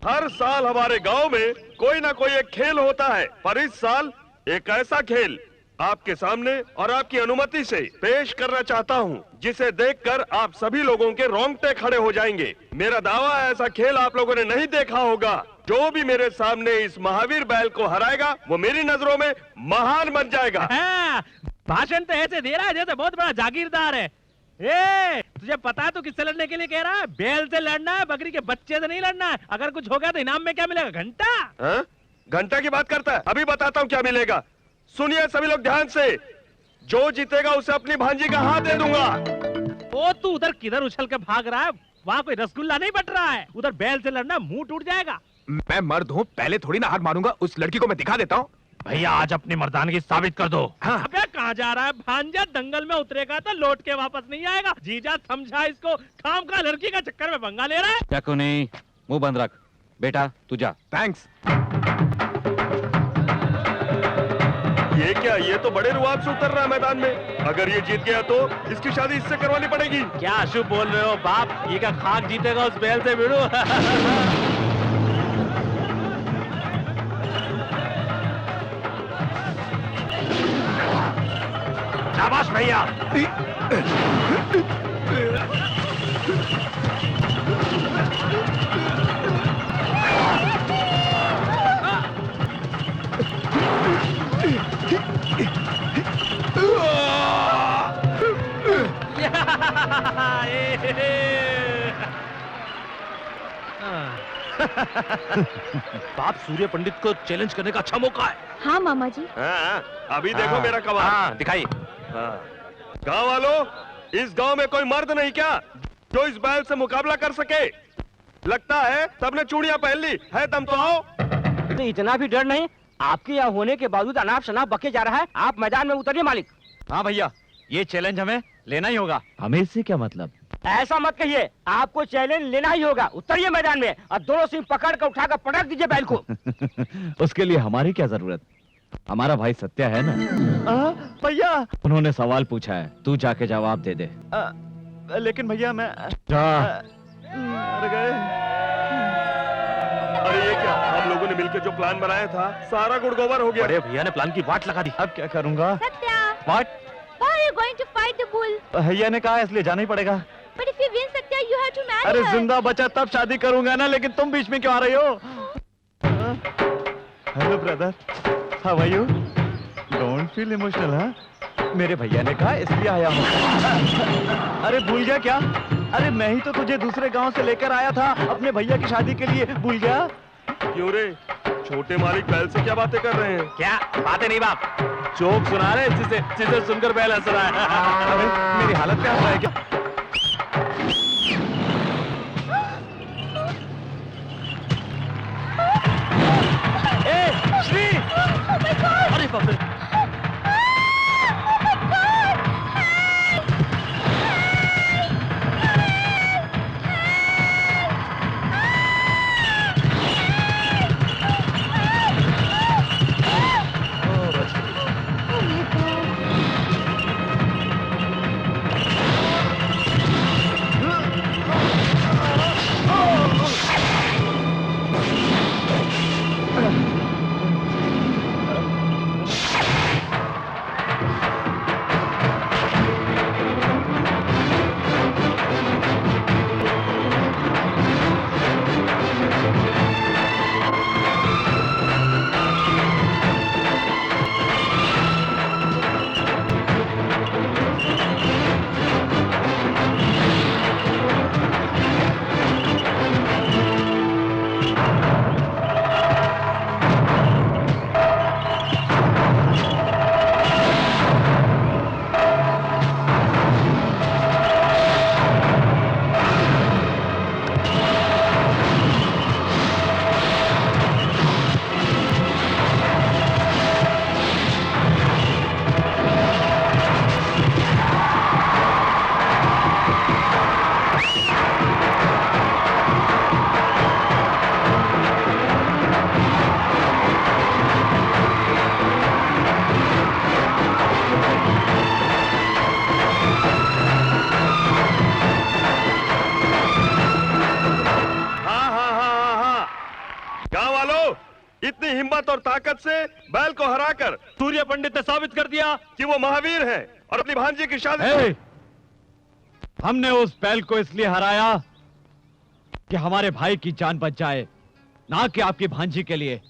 हर साल हमारे गांव में कोई ना कोई एक खेल होता है, पर इस साल एक ऐसा खेल आपके सामने और आपकी अनुमति से पेश करना चाहता हूं, जिसे देखकर आप सभी लोगों के रोंगटे खड़े हो जाएंगे। मेरा दावा है, ऐसा खेल आप लोगों ने नहीं देखा होगा। जो भी मेरे सामने इस महावीर बैल को हराएगा, वो मेरी नजरों में महान बन जाएगा। भाषण तो ऐसे दे रहा है जैसे बहुत बड़ा जागीरदार है। ए, तुझे पता है तू किससे लड़ने के लिए कह रहा है? बैल से लड़ना है, बकरी के बच्चे से नहीं लड़ना है। अगर कुछ हो गया तो इनाम में क्या मिलेगा? घंटा। हाँ? घंटा की बात करता है? अभी बताता हूँ क्या मिलेगा। सुनिए सभी लोग ध्यान से, जो जीतेगा उसे अपनी भांजी का हाथ दे दूंगा। ओ, तू उधर किधर उछल के भाग रहा है? वहाँ कोई रसगुल्ला नहीं बट रहा है। उधर बैल से लड़ना, मुंह टूट जाएगा। मैं मर्द हूँ, पहले थोड़ी ना हाथ मारूंगा। उस लड़की को मैं दिखा देता हूँ। भैया आज अपनी मर्दानगी साबित कर दो। हाँ। अबे कहाँ जा रहा है? भांजा दंगल में उतरेगा तो लौट के वापस नहीं आएगा। जीजा समझा इसको, खाम का लड़की का चक्कर में पंगा ले रहा है। चाकू नहीं, मुंह बंद रख। बेटा तू जा। थैंक्स। ये क्या? ये तो बड़े रुआब से उतर रहा है मैदान में। अगर ये जीत गया तो इसकी शादी इससे करवानी पड़ेगी। क्या अशुभ बोल रहे हो बाप? ये का खाक जीतेगा उस बैल से भिड़ो। शाबाश भैया। बाप सूर्य पंडित को चैलेंज करने का अच्छा मौका है। हाँ मामा जी। हाँ, अभी देखो मेरा कमाल। दिखाइए। गांव वालों, इस गांव में कोई मर्द नहीं क्या जो इस बैल से मुकाबला कर सके? लगता है सबने चूड़ियां पहन ली है, दम तो आओ। तो इतना भी डर नहीं, आपके यहाँ होने के बावजूद अनाप शनाप बके जा रहा है। आप मैदान में उतरिए मालिक। हाँ भैया, ये चैलेंज हमें लेना ही होगा। हमें इससे क्या मतलब? ऐसा मत कहिए, आपको चैलेंज लेना ही होगा। उतरिए मैदान में और दोनों सिंह पकड़ कर उठाकर पटक दीजिए बैल को। उसके लिए हमारी क्या जरूरत? हमारा भाई सत्य है ना। भैया उन्होंने सवाल पूछा है, तू जाके जवाब दे दे। लेकिन भैया मैं जा। मर गए। अरे ये क्या, हम लोगों ने मिलकर जो प्लान बनाया था सारा गुड़गोबर हो गया। बड़े भैया ने प्लान की वाट लगा दी। अब क्या करूंगा? Satya, What? why are you going to fight the bull? भैया ने कहा इसलिए जाना ही पड़ेगा। But if you win, Satya, you have to marry अरे her. जिंदा बचा तब शादी करूंगा ना, लेकिन तुम बीच में क्यों आ रही हो? Hello brother, how are you? Don't feel emotional. हाँ, मेरे भैया ने कहा इसलिए आया हूँ। अरे भूल गया क्या? अरे मैं ही तो तुझे दूसरे गांव से लेकर आया था अपने भैया की शादी के लिए, भूल गया? क्यों रे, छोटे मालिक बैल से क्या बातें कर रहे हैं? क्या बातें नहीं बाप, जोक सुना रहे जिसे सुनकर बैल हंस रहा है। अरे मेरी हालत क्या है क्या? श्री! अरे बाप रे! इतनी हिम्मत और ताकत से बैल को हराकर सूर्य पंडित ने साबित कर दिया कि वो महावीर है और अपनी भांजी की शादी। हमने उस बैल को इसलिए हराया कि हमारे भाई की जान बच जाए, ना कि आपकी भांजी के लिए।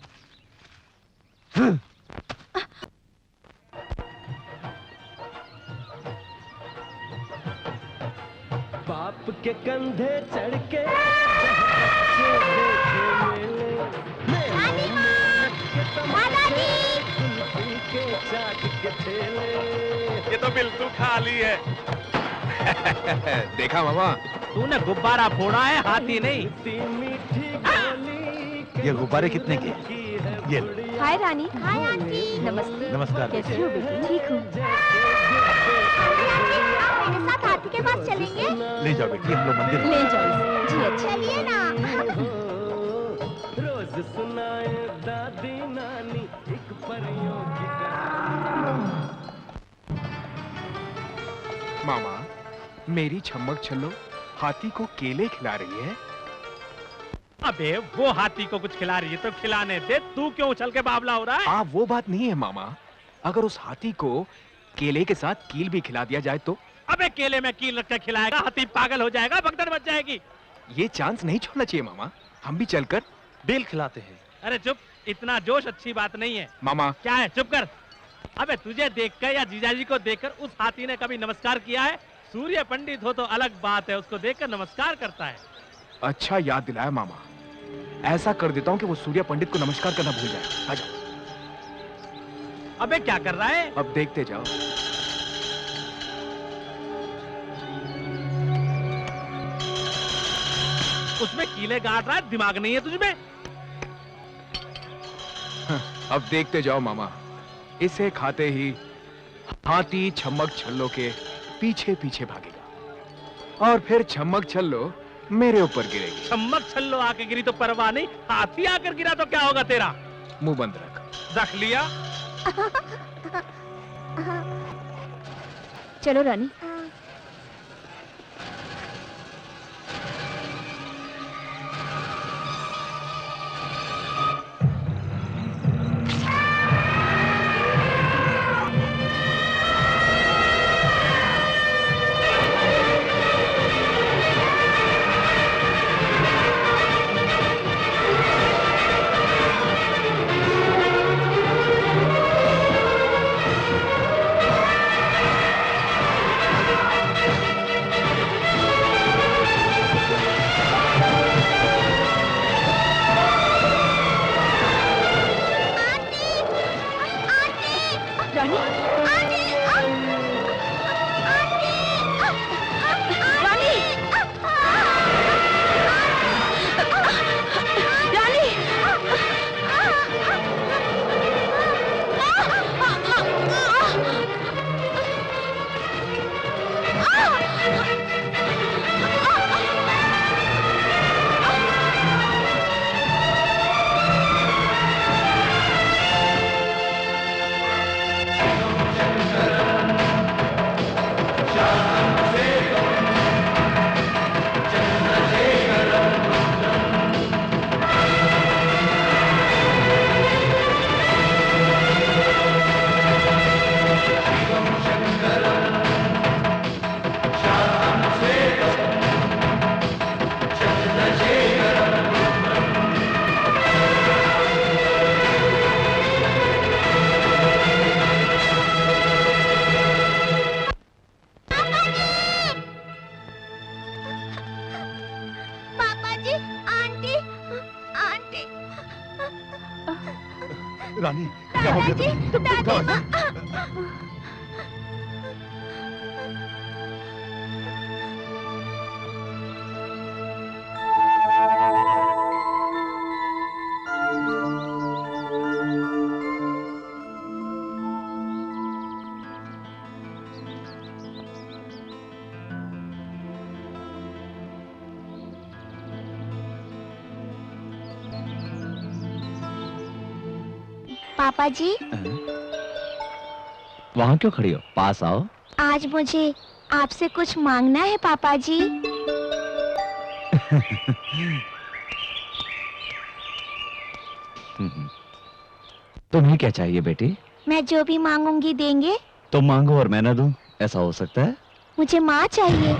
बाप के कंधे चढ़ के ये तो बिल्कुल खाली है। देखा मामा, तूने गुब्बारा फोड़ा है, हाथी नहीं। ये गुब्बारे कितने के? ये हाय रानी। Hi aunty. नमस्ते। नमस्कार। कैसी हो बेटी? ठीक हूँ। मेरे साथ हाथी के पास चलेंगे? ले जाओ बेटी, हम लोग मंदिर ले जाओ। जी अच्छा। चलिए ना। रोज सुनाए दादी नानी एक परियों की मामा, मेरी छम्मक छल्लो हाथी को केले खिला रही है। अबे वो हाथी को कुछ खिला रही है तो खिलाने दे, तू क्यों उछल के बावला हो रहा है? वो बात नहीं है मामा, अगर उस हाथी को केले के साथ कील भी खिला दिया जाए तो? अबे केले में कील रख के खिलाएगा, हाथी पागल हो जाएगा, भगदड़ मच जाएगी। ये चांस नहीं छोड़ना चाहिए मामा, हम भी चलकर बेल खिलाते हैं। अरे चुप, इतना जोश अच्छी बात नहीं है। मामा क्या है, चुप कर। अबे तुझे देखकर या जीजाजी को देखकर उस हाथी ने कभी नमस्कार किया है? सूर्य पंडित हो तो अलग बात है, उसको देखकर नमस्कार करता है। अच्छा याद दिलाया मामा, ऐसा कर देता हूँ कि वो सूर्या पंडित को नमस्कार करना भूल जाए। आजा। अबे क्या कर रहा है? अब देखते जाओ। उसमें कीले गाड़ रहा है, दिमाग नहीं है तुझमें? अब देखते जाओ मामा, इसे खाते ही हाथी छम्मक छल्लो के पीछे पीछे भागेगा और फिर छम्मक छल्लो मेरे ऊपर गिरेगी। छम्मक छल्लो आके गिरी तो परवाह नहीं, हाथी आकर गिरा तो क्या होगा तेरा? मुंह बंद रख। रख लिया। चलो रानी। रानी क्या हो गया तुम्हें? पापा जी, वहाँ क्यों खड़ी हो? पास आओ। आज मुझे आपसे कुछ मांगना है पापा जी। तुम्हें क्या चाहिए बेटी? मैं जो भी मांगूंगी देंगे? तुम मांगो और मैं ना दूं, ऐसा हो सकता है? मुझे माँ चाहिए।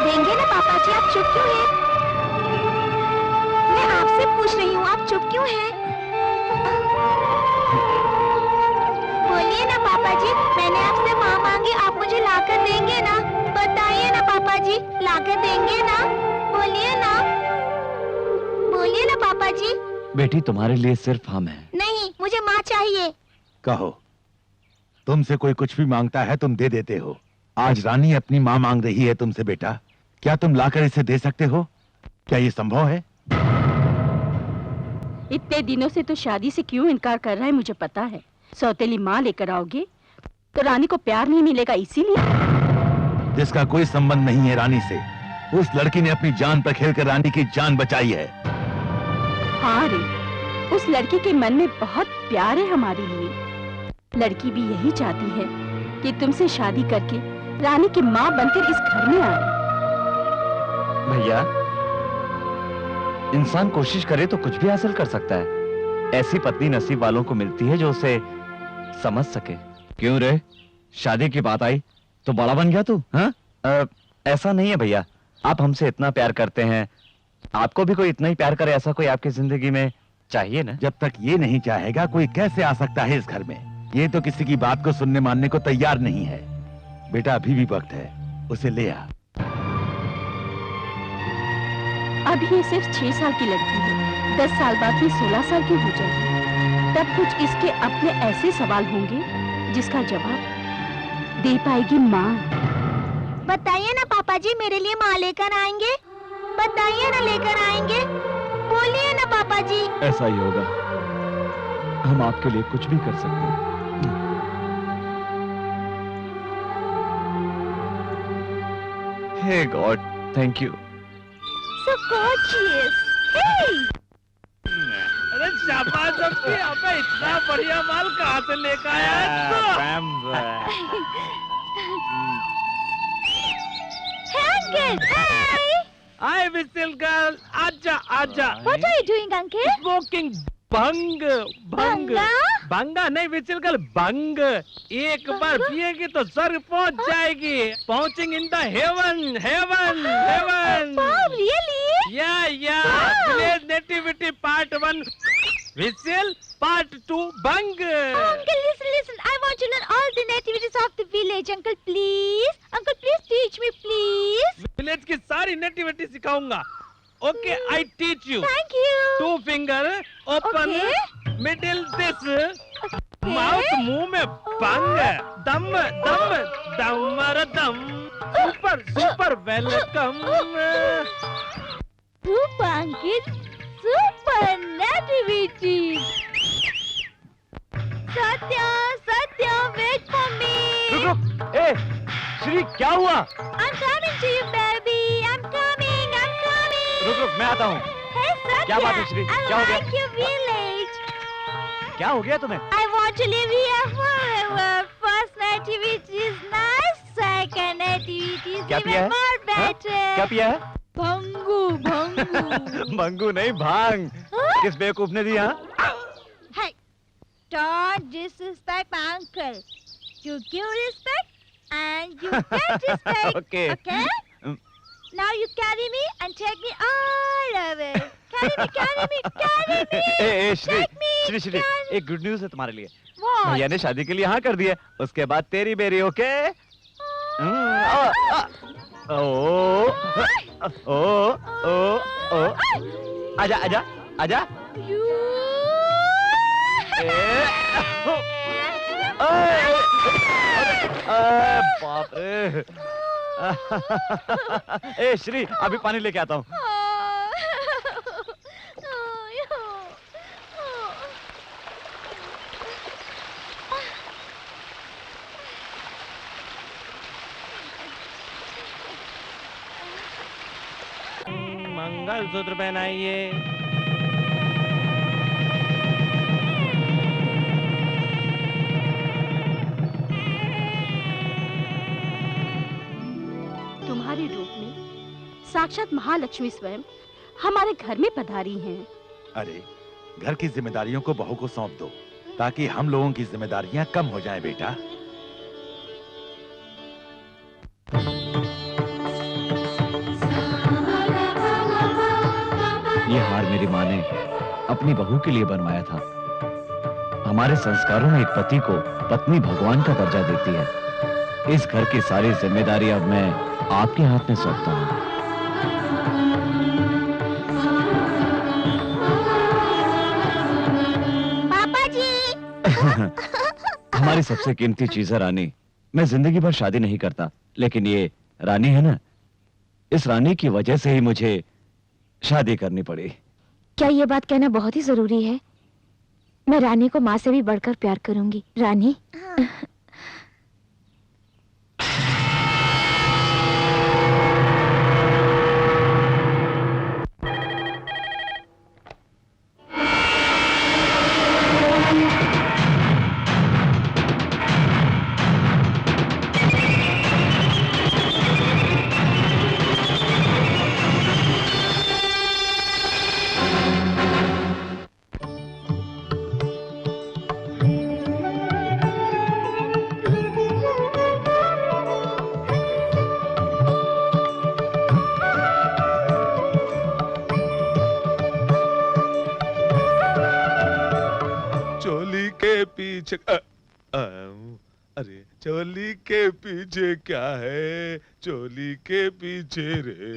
देंगे ना पापा जी? आप चुप क्यों हैं? मैं आपसे पूछ रही हूँ, आप चुप क्यों हैं? बोलिए ना पापा जी, मैंने आपसे माँ मांगी, आप मुझे लाकर देंगे ना? बताइए ना पापा जी, लाकर देंगे ना? बोलिए ना, बोलिए ना पापा जी। बेटी तुम्हारे लिए सिर्फ हम हैं। नहीं, मुझे माँ चाहिए। कहो, तुमसे कोई कुछ भी मांगता है तुम दे देते हो। आज रानी अपनी माँ मांग रही है तुमसे बेटा, क्या तुम लाकर इसे दे सकते हो? क्या ये संभव है? इतने दिनों से तो शादी से क्यों इनकार कर रहा है मुझे पता है। सौतेली माँ लेकर आओगे तो रानी को प्यार नहीं मिलेगा, इसीलिए। जिसका कोई संबंध नहीं है रानी से, उस लड़की ने अपनी जान पर खेलकर रानी की जान बचाई है। हाँ रे, उस लड़की के मन में बहुत प्यार है हमारे लिए। लड़की भी यही चाहती है कि तुमसे शादी करके रानी की माँ बनकर इस घर में आए। भैया, इंसान कोशिश करे तो कुछ भी हासिल कर सकता है। ऐसी पत्नी नसीब वालों को मिलती है जो उसे समझ सके। क्यों रे, शादी की बात आई तो बड़ा बन गया तू? हाँ? ऐसा नहीं है भैया, आप हमसे इतना प्यार करते हैं, आपको भी कोई इतना ही प्यार करे ऐसा कोई आपकी जिंदगी में चाहिए ना? जब तक ये नहीं चाहेगा कोई कैसे आ सकता है इस घर में? ये तो किसी की बात को सुनने मानने को तैयार नहीं है। बेटा अभी भी वक्त है, उसे ले आ। अभी ये सिर्फ 6 साल की लड़की है, 10 साल बाद ये 16 साल की हो जाएगी। तब कुछ इसके अपने ऐसे सवाल होंगे जिसका जवाब दे पाएगी माँ। बताइए ना पापा जी, मेरे लिए माँ लेकर आएंगे? बताइए ना, लेकर आएंगे? बोलिए ना पापा जी। ऐसा ही होगा, हम आपके लिए कुछ भी कर सकते हैं। Hey God, thank you. So gorgeous. Hey! अरे शाबाश अब्बी, अबे इतना बढ़िया माल कहाँ से लेकर आया? Uncle, hi. Hi, Whistle girl, आजा आजा। What are you doing, Uncle? Smoking भंग भंग भंगा नहीं विचिल कल भंग। एक बार पिएगी तो स्वर्ग पहुंच जाएगी। पहुंचिंग in the heaven heaven heaven. Really? या विलेज नेटिविटी पार्ट 1 विचिल, पार्ट 2 भंग। Uncle, listen. I want to learn all the nativities of the village. Uncle, please. Uncle, please teach me, please. Village की सारी नेटिविटी सिखाऊंगा। Okay, I teach you. Thank you. 2 finger, open, middle this, mouth मुंह में बंग, दम दम दमर दम, super welcome. Super, Uncle. Super nativity. Satya, wait for me. रुक, ए, श्री क्या हुआ? I'm coming to you, baby. I'm coming. रुक, मैं आता हूँ। Hey, Satya, क्या बात है श्री? क्या हो गया? I like your village. क्या हो गया तुम्हें? I want to live here forever. First nativity is nice. Second nativity is even more better. क्या पिया है? भंगू। भंगू नहीं, भांग। किस बेवकूफ ने दिया? Hey, don't disrespect my uncle. You give respect and you get respect. Okay. Now you carry me and take me all over. Carry me. ए, श्री, एक गुड न्यूज़ है तुम्हारे लिए। What? भैया ने शादी के लिए हाँ कर दिया। उसके बाद तेरी बेरी, ओके? आजा। बाप रे। ए श्री, अभी पानी लेके आता हूँ। मंगलसूत्र पहनाइए। तुम्हारे रूप में साक्षात महालक्ष्मी स्वयं हमारे घर में पधारी हैं। अरे, घर की जिम्मेदारियों को बहू को सौंप दो, ताकि हम लोगों की जिम्मेदारियां कम हो जाएं बेटा। ये हार मेरी माँ ने अपनी बहू के लिए बनवाया था। हमारे संस्कारों में एक पति को पत्नी भगवान का दर्जा देती है। इस घर की सारी जिम्मेदारी अब मैं आपके हाथ में सौंपता हूँ। पापा जी। हमारी सबसे कीमती चीज है रानी। मैं जिंदगी भर शादी नहीं करता, लेकिन ये रानी है ना, इस रानी की वजह से ही मुझे शादी करनी पड़ी। क्या ये बात कहना बहुत ही जरूरी है? मैं रानी को माँ से भी बढ़कर प्यार करूंगी। रानी, अरे चोली के पीछे क्या है, चोली के पीछे रे।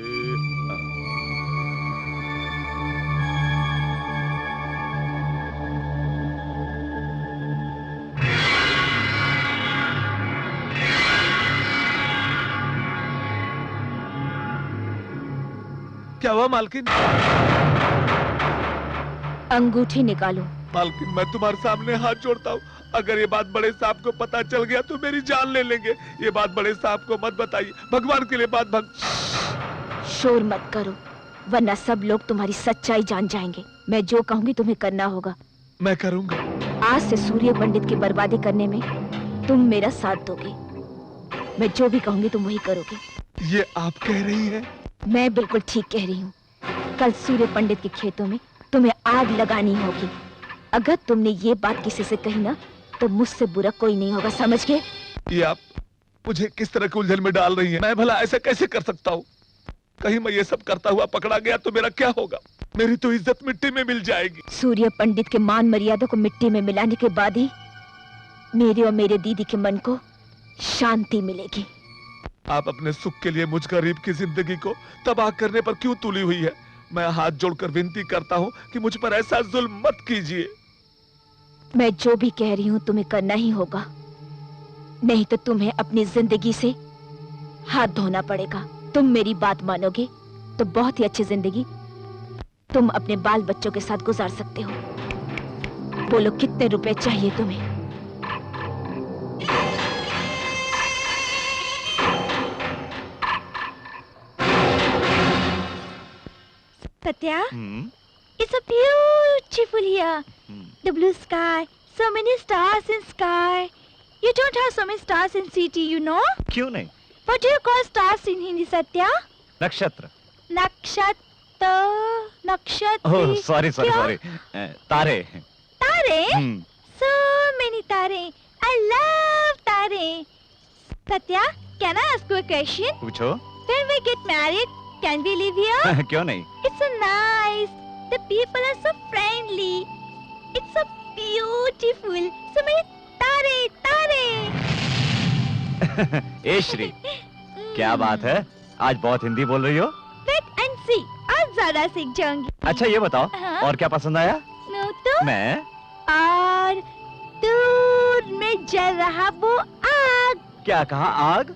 क्या हुआ मालकिन? अंगूठी निकालो। मालकिन मैं तुम्हारे सामने हाथ जोड़ता हूँ, अगर ये बात बड़े साहब को पता चल गया तो मेरी जान ले लेंगे। ये बात बड़े साहब को मत बताइए, भगवान के लिए बात शोर मत करो, वरना सब लोग तुम्हारी सच्चाई जान जाएंगे। मैं जो कहूंगी तुम्हें करना होगा। मैं करूंगा। आज से सूर्य पंडित की बर्बादी करने में तुम मेरा साथ दोगे। मैं जो भी कहूंगी तुम वही करोगे। ये आप कह रही हैं? मैं बिल्कुल ठीक कह रही हूँ। कल सूर्य पंडित के खेतों में तुम्हें आग लगानी होगी। अगर तुमने ये बात किसी से कही ना तो मुझसे बुरा कोई नहीं होगा, समझ गए? ये आप मुझे किस तरह के उलझन में डाल रही हैं? मैं भला ऐसा कैसे कर सकता हूँ? कहीं मैं ये सब करता हुआ पकड़ा गया तो मेरा क्या होगा? मेरी तो इज्जत मिट्टी में मिल जाएगी। सूर्य पंडित के मान मर्यादा को मिट्टी में मिलाने के बाद ही मेरे और मेरे दीदी के मन को शांति मिलेगी। आप अपने सुख के लिए मुझ गरीब की जिंदगी को तबाह करने पर क्यों तुली हुई है? मैं हाथ जोड़कर विनती करता हूँ कि मुझ पर ऐसा जुल्म मत कीजिए। मैं जो भी कह रही हूँ तुम्हें करना ही होगा, नहीं तो तुम्हें अपनी जिंदगी से हाथ धोना पड़ेगा। तुम मेरी बात मानोगे तो बहुत ही अच्छी जिंदगी तुम अपने बाल बच्चों के साथ गुजार सकते हो। बोलो कितने रुपए चाहिए तुम्हें? Satya, it's a beautiful here. The blue sky, so many stars in sky. You don't have so many stars in city, you know? क्यों नहीं? What do you call stars in Hindi, Satya? नक्षत्र। नक्षत्र। ओह सॉरी तारे। तारे? So many तारे. I love तारे. Satya, can I ask you a question? पूछो। When we get married, can we live here? क्यों नहीं? It's so nice. The people are so friendly. It's so beautiful. So many तारे. ए श्री, क्या बात है? आज बहुत हिंदी बोल रही हो? Wait and see. आज ज्यादा सीख जाऊंगी। अच्छा ये बताओ, और क्या पसंद आया? तो? मैं? और दूर में जल रहा वो आग। क्या कहा? आग?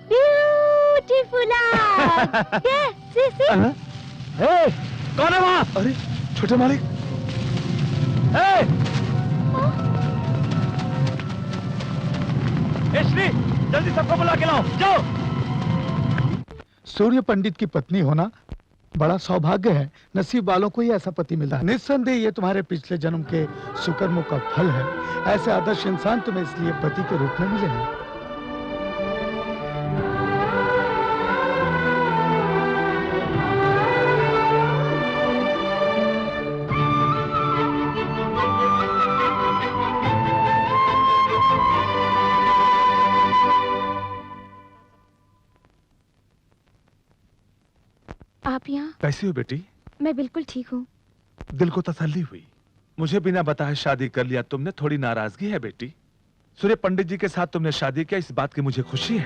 ब्यूटीफुल आग। Yes, see. हे, कौन है वहाँ? अरे छोटे मालिक। श्री, जल्दी सबको बुला के लाओ, जाओ। सूर्य पंडित की पत्नी होना बड़ा सौभाग्य है। नसीब वालों को ही ऐसा पति मिला है। निस्संदेह ये तुम्हारे पिछले जन्म के सुकर्मों का फल है। ऐसे आदर्श इंसान तुम्हें इसलिए पति के रूप में मिले हैं। आप यहाँ? कैसी हो बेटी? मैं बिल्कुल ठीक हूँ। दिल को तसल्ली हुई। मुझे बिना बताए शादी कर लिया तुमने, थोड़ी नाराजगी है बेटी? सूर्य पंडित जी के साथ तुमने शादी किया, इस बात की मुझे खुशी है।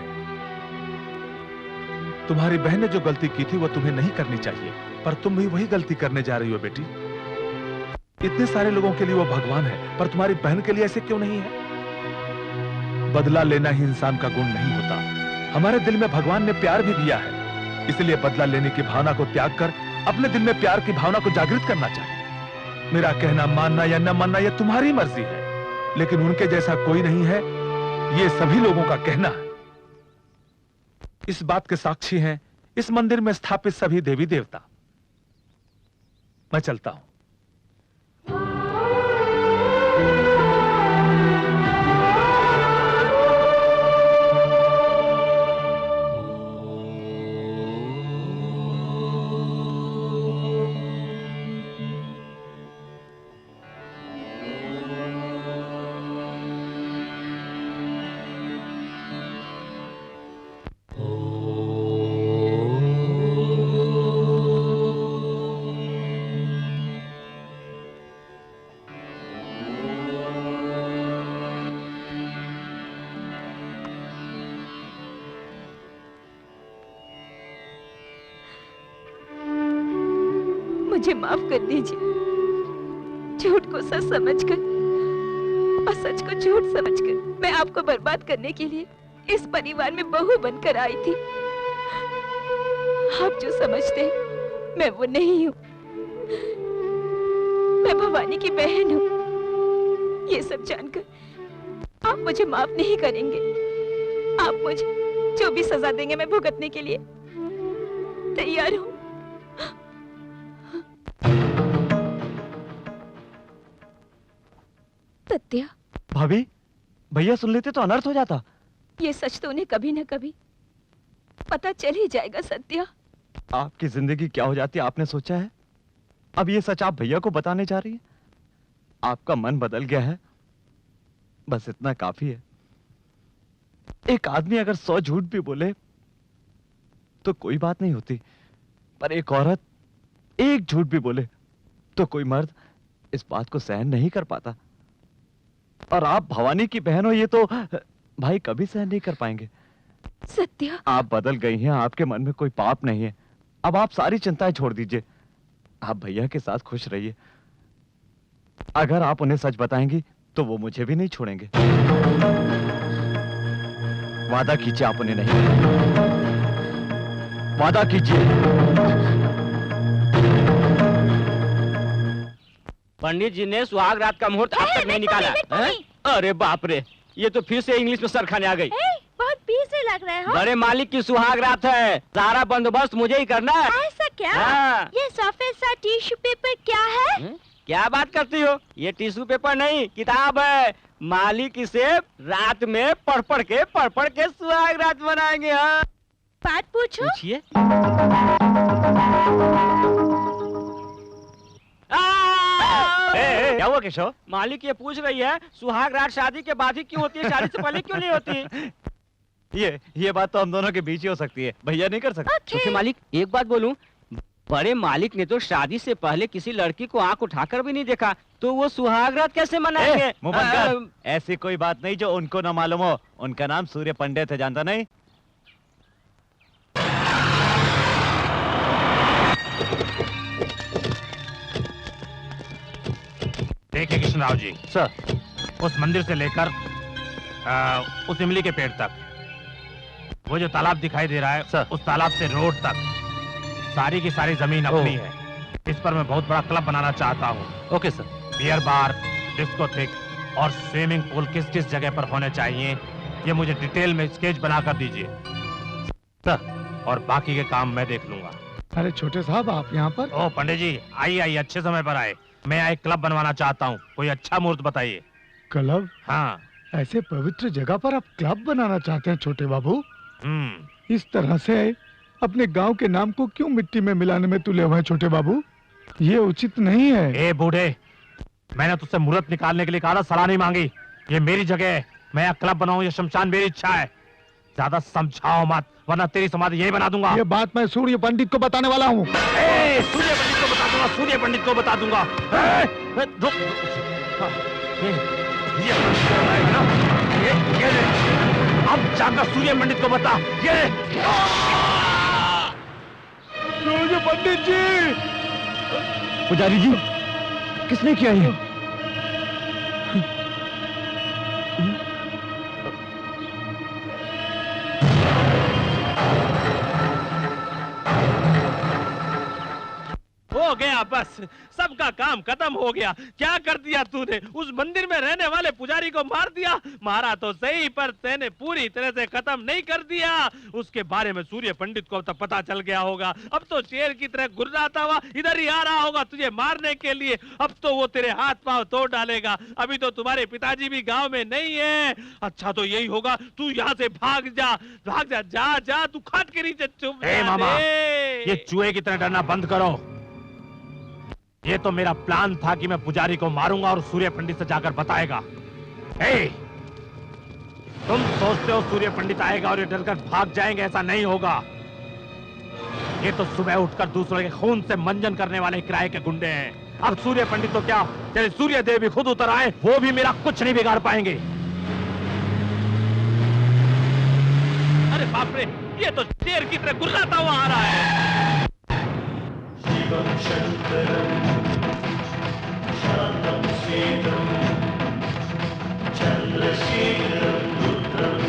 तुम्हारी बहन ने जो गलती की थी वो तुम्हें नहीं करनी चाहिए, पर तुम भी वही गलती करने जा रही हो बेटी। इतने सारे लोगों के लिए वो भगवान है, पर तुम्हारी बहन के लिए ऐसे क्यों नहीं है? बदला लेना ही इंसान का गुण नहीं होता। हमारे दिल में भगवान ने प्यार भी दिया है, इसलिए बदला लेने की भावना को त्याग कर अपने दिल में प्यार की भावना को जागृत करना चाहिए। मेरा कहना मानना या न मानना यह तुम्हारी मर्जी है, लेकिन उनके जैसा कोई नहीं है, ये सभी लोगों का कहना है। इस बात के साक्षी हैं इस मंदिर में स्थापित सभी देवी देवता। मैं चलता हूं। मुझे माफ कर दीजिए। झूठ को सच समझकर और सच को झूठ समझकर मैं आपको बर्बाद करने के लिए इस परिवार में बहू बनकर आई थी। आप जो समझते हैं मैं वो नहीं हूँ। मैं भवानी की बहन हूँ। ये सब जानकर आप मुझे माफ नहीं करेंगे। आप मुझे जो भी सजा देंगे मैं भुगतने के लिए तैयार हूँ। सत्या, भाभी, भैया सुन लेते तो अनर्थ हो जाता। ये सच तो उन्हें कभी न कभी पता चल ही जाएगा। सत्या, आपकी जिंदगी क्या हो जाती आपने सोचा है? अब ये सच आप भैया को बताने जा रही है? आपका मन बदल गया है, बस इतना काफी है। एक आदमी अगर 100 झूठ भी बोले तो कोई बात नहीं होती, पर एक औरत एक झूठ भी बोले तो कोई मर्द इस बात को सहन नहीं कर पाता। और आप भवानी की बहन हो, ये तो भाई कभी सहन नहीं कर पाएंगे। सत्या, आप बदल गई हैं, आपके मन में कोई पाप नहीं है। अब आप सारी चिंताएं छोड़ दीजिए, आप भैया के साथ खुश रहिए। अगर आप उन्हें सच बताएंगी तो वो मुझे भी नहीं छोड़ेंगे। वादा कीजिए आप उन्हें नहीं बताएंगे। वादा कीजिए। पंडित जी ने सुहाग रात का मुहूर्त अब तक नहीं निकाला है? अरे बाप रे, ये तो फिर से इंग्लिश में सर खाने आ गई। बहुत पीर से लग रहा है। हाँ? बड़े मालिक की सुहाग रात है, सारा बंदोबस्त मुझे ही करना है। ऐसा क्या? हाँ। ये सफेद सा टिश्यू पेपर क्या है? क्या बात करती हो? ये टिश्यू पेपर नहीं, किताब है। मालिक इसे रात में पढ़ पढ़ के सुहाग रात मनाएंगे। हाँ, बात पूछो। पूछिए। क्या हुआ केशव? मालिक ये पूछ रही है सुहाग रात शादी के बाद ही क्यों होती है, शादी से पहले क्यों नहीं होती? ये बात तो हम दोनों के बीच ही हो सकती है, भैया नहीं कर सकते। छोटे मालिक, एक बात बोलूं, बड़े मालिक ने तो शादी से पहले किसी लड़की को आंख उठाकर भी नहीं देखा, तो वो सुहाग रात कैसे मनाएंगे? मुंह बंद कर। ऐसी कोई बात नहीं जो उनको ना मालूम हो। उनका नाम सूर्य पंडित है, जानता नहीं? देखिए कृष्णराव जी, सर, उस मंदिर से लेकर उस इमली के पेड़ तक, वो जो तालाब दिखाई दे रहा है सर, उस तालाब से रोड तक सारी की सारी जमीन अपनी है। इस पर मैं बहुत बड़ा क्लब बनाना चाहता हूँ। Okay sir. Beer bar, discotheque और स्विमिंग पूल किस किस जगह पर होने चाहिए, ये मुझे डिटेल में स्केच बना कर दीजिए सर, और बाकी के काम मैं देख लूंगा। अरे छोटे साहब, आप यहाँ पर? ओ पंडित जी, आइए अच्छे समय पर आए। मैं एक क्लब बनवाना चाहता हूँ, कोई अच्छा मुहूर्त बताइए। क्लब? हाँ। ऐसे पवित्र जगह पर आप क्लब बनाना चाहते हैं छोटे बाबू? इस तरह से अपने गांव के नाम को क्यों मिट्टी में मिलाने में तुले हुए हैं छोटे बाबू? ये उचित नहीं है। ए बूढ़े, मैंने तुझसे मुहूर्त निकालने के लिए कहा था, सलाह नहीं मांगी। ये मेरी जगह है, मैं यहाँ क्लब बनाऊं, ये शमशान मेरी इच्छा है। ज्यादा समझाओ मत, वरना तेरी समाधि यही बना दूंगा। ये बात मैं सूर्य पंडित को बताने वाला हूँ। सूर्य पंडित को बता दूंगा, सूर्य पंडित को बता दूंगा। अब जाकर सूर्य पंडित को बता। सूर्य पंडित जी! पुजारी जी, किसने किया ये? हो गया, बस सबका काम खत्म हो गया। क्या कर दिया तूने? उस मंदिर में रहने वाले पुजारी को मार दिया। मारा तो सही, पर तेने पूरी तरह से खत्म नहीं कर दिया। उसके बारे में सूर्य पंडित को अब तक पता चल गया होगा। अब तो शेर की तरह गुर्राता हुआ इधर ही आ रहा होगा तुझे मारने के लिए। अब तो वो तेरे हाथ पांव तोड़ डालेगा। अभी तो तुम्हारे पिताजी भी गाँव में नहीं है। अच्छा तो यही होगा, तू यहाँ से भाग जा, भाग जा, जा जा, तू खाट के नीचे चुप जा। मामा, ये चूहे की तरह डरना बंद करो। ये तो मेरा प्लान था कि मैं पुजारी को मारूंगा और सूर्य पंडित से जाकर बताएगा। तुम सोचते हो सूर्य पंडित आएगा और ये डरकर भाग जाएंगे? ऐसा नहीं होगा। ये तो सुबह उठकर दूसरों के खून से मंजन करने वाले किराए के गुंडे हैं। अब सूर्य पंडित तो क्या, चले सूर्य देव भी खुद उतर आए, वो भी मेरा कुछ नहीं बिगाड़ पाएंगे। अरे बाप रे, ये तो शेर की तरह गुर्राता हुआ आ रहा है। शिवम शंकरम शांतम शीतम चंद्रशेखरम रुद्रम।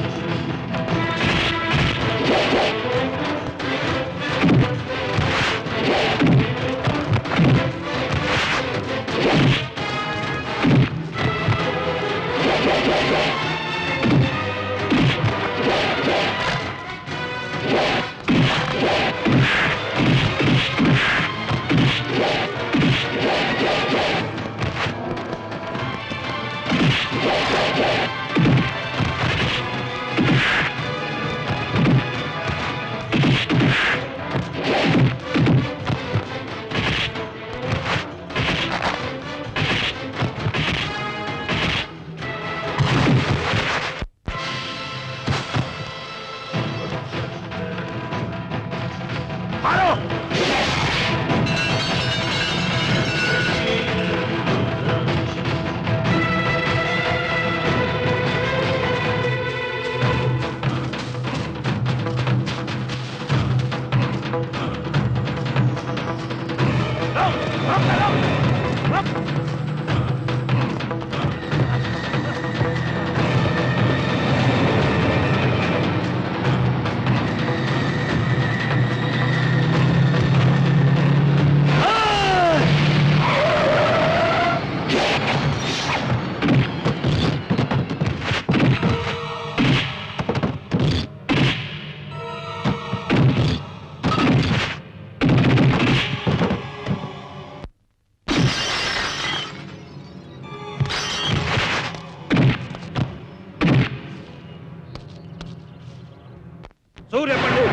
सूर्य पंडित।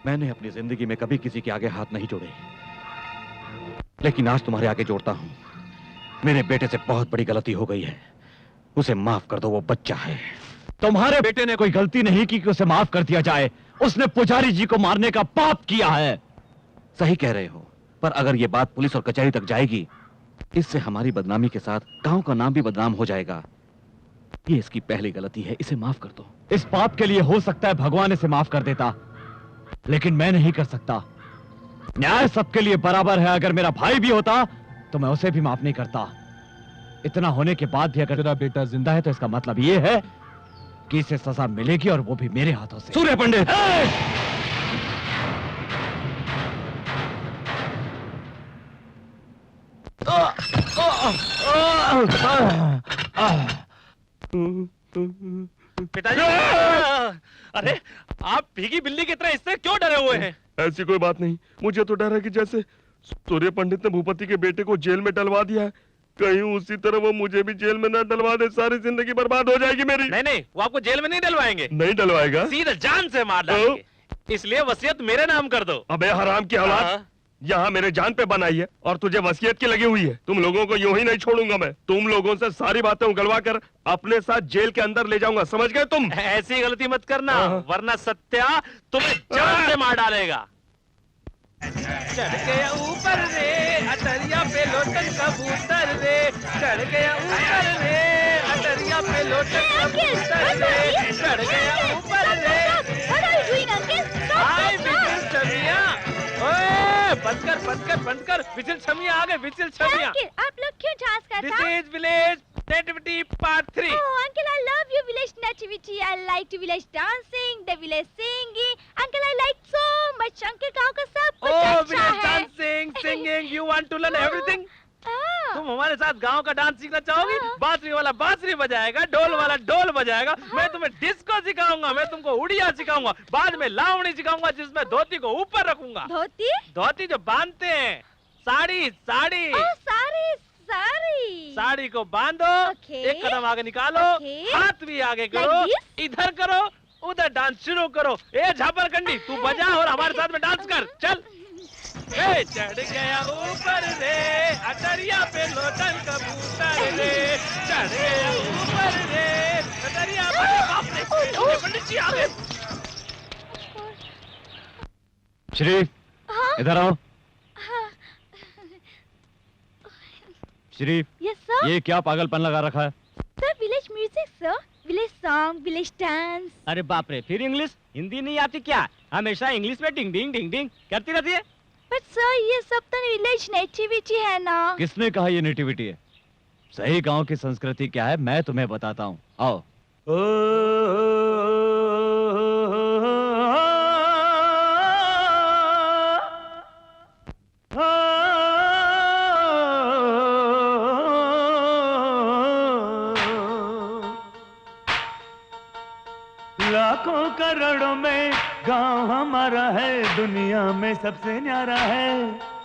मैंने अपनी जिंदगी में कभी किसी के आगे हाथ नहीं जोड़े, लेकिन आज तुम्हारे आगे जोड़ता हूं। मेरे बेटे से बहुत बड़ी गलती हो गई है, उसे माफ कर दो, वो बच्चा है। तुम्हारे बेटे ने कोई गलती नहीं की कि उसे माफ कर दिया जाए। उसने पुजारी जी को मारने का पाप किया है। सही कह रहे हो, पर अगर ये बात पुलिस और कचहरी तक जाएगी, इससे हमारी बदनामी के साथ गांव का नाम भी बदनाम हो जाएगा। ये इसकी पहली गलती है, इसे माफ कर दो। इस पाप के लिए हो सकता है भगवान इसे माफ कर देता, लेकिन मैं नहीं कर सकता। न्याय सबके लिए बराबर है। अगर मेरा भाई भी होता तो मैं उसे भी माफ नहीं करता। इतना होने के बाद भी अगर तेरा बेटा जिंदा है तो इसका मतलब ये है कि इसे सजा मिलेगी, और वो भी मेरे हाथों से। सूर्य पंडित! पिताजी, अरे आप भीगी बिल्ली की तरह इससे क्यों डरे हुए हैं? ऐसी कोई बात नहीं, मुझे तो डर है कि जैसे सूर्य पंडित ने भूपति के बेटे को जेल में डलवा दिया है, कहीं उसी तरह वो मुझे भी जेल में न डलवा दे। सारी जिंदगी बर्बाद हो जाएगी मेरी। नहीं नहीं, वो आपको जेल में नहीं डलवाएंगे। नहीं डलवाएगा? सीधा जान से मार डालेंगे। इसलिए वसीयत मेरे नाम कर दो। अबे हराम की औलाद, यहाँ मेरे जान पे बनाई है और तुझे वसीयत की लगी हुई है। तुम लोगों को यूं ही नहीं छोड़ूंगा मैं। तुम लोगों से सारी बातें उगलवा कर अपने साथ जेल के अंदर ले जाऊंगा, समझ गए तुम? ऐसी गलती मत करना, वरना सत्या तुम्हें जान से मार डालेगा। चढ़ गया ऊपर रे अटरिया पे लोटन कबूतर रे, चढ़ गया ऊपर रे अटरिया पे लोटन कबूतर रे, चढ़ गया ऊपर रे। हाय विजिल छमिया, ओए बंद कर विजिल छमिया आ गए। विजिल छमिया, आप लोग क्यों डांस कर रहे हैं? This is village nativity part 3। Oh, uncle, I love your village nativity. I like to village dancing, the village singing. Uncle, I like so much. Uncle, गाँव का सब कुछ अच्छा village है। dancing, singing, you want to learn everything? तुम हमारे साथ गांव का डांस सीखना चाहोगी? बांसुरी वाला बांसुरी बजाएगा, ढोल वाला ढोल बजाएगा, मैं तुम्हें डिस्को सिखाऊंगा, मैं तुमको उड़िया सिखाऊंगा, बाद में लावणी सिखाऊंगा जिसमें धोती को ऊपर रखूंगा। धोती? धोती जो बांधते हैं, साड़ी साड़ी। साड़ी को बांधो, एक कदम आगे निकालो, हाथ भी आगे करो, इधर करो, उधर डांस शुरू करो। ए झापरकंडी, तू बजा और हमारे साथ में डांस कर, चल। ए चढ़ गया ऊपर रे अटरिया पे लोटन कबूतर रे, चढ़ गया ऊपर रे अटरिया पे। बाप रे, पंडित जी आ गए। श्री, इधर आओ। Shri, yes sir. ये क्या पागलपन लगा रखा है? Sir village music sir, village song, village dance. अरे बाप रे, फिर इंग्लिश? हिंदी नहीं आती क्या? हमेशा इंग्लिश में डिंग डिंग डिंग डिंग करती रहती है। बट सर ये सब तो विलेज नेटिविटी है ना। किसने कहा ये नेटिविटी है? सही गांव की संस्कृति क्या है मैं तुम्हें बताता हूँ, आओ। लाखों करोड़ों में गांव हमारा है, दुनिया में सबसे न्यारा है।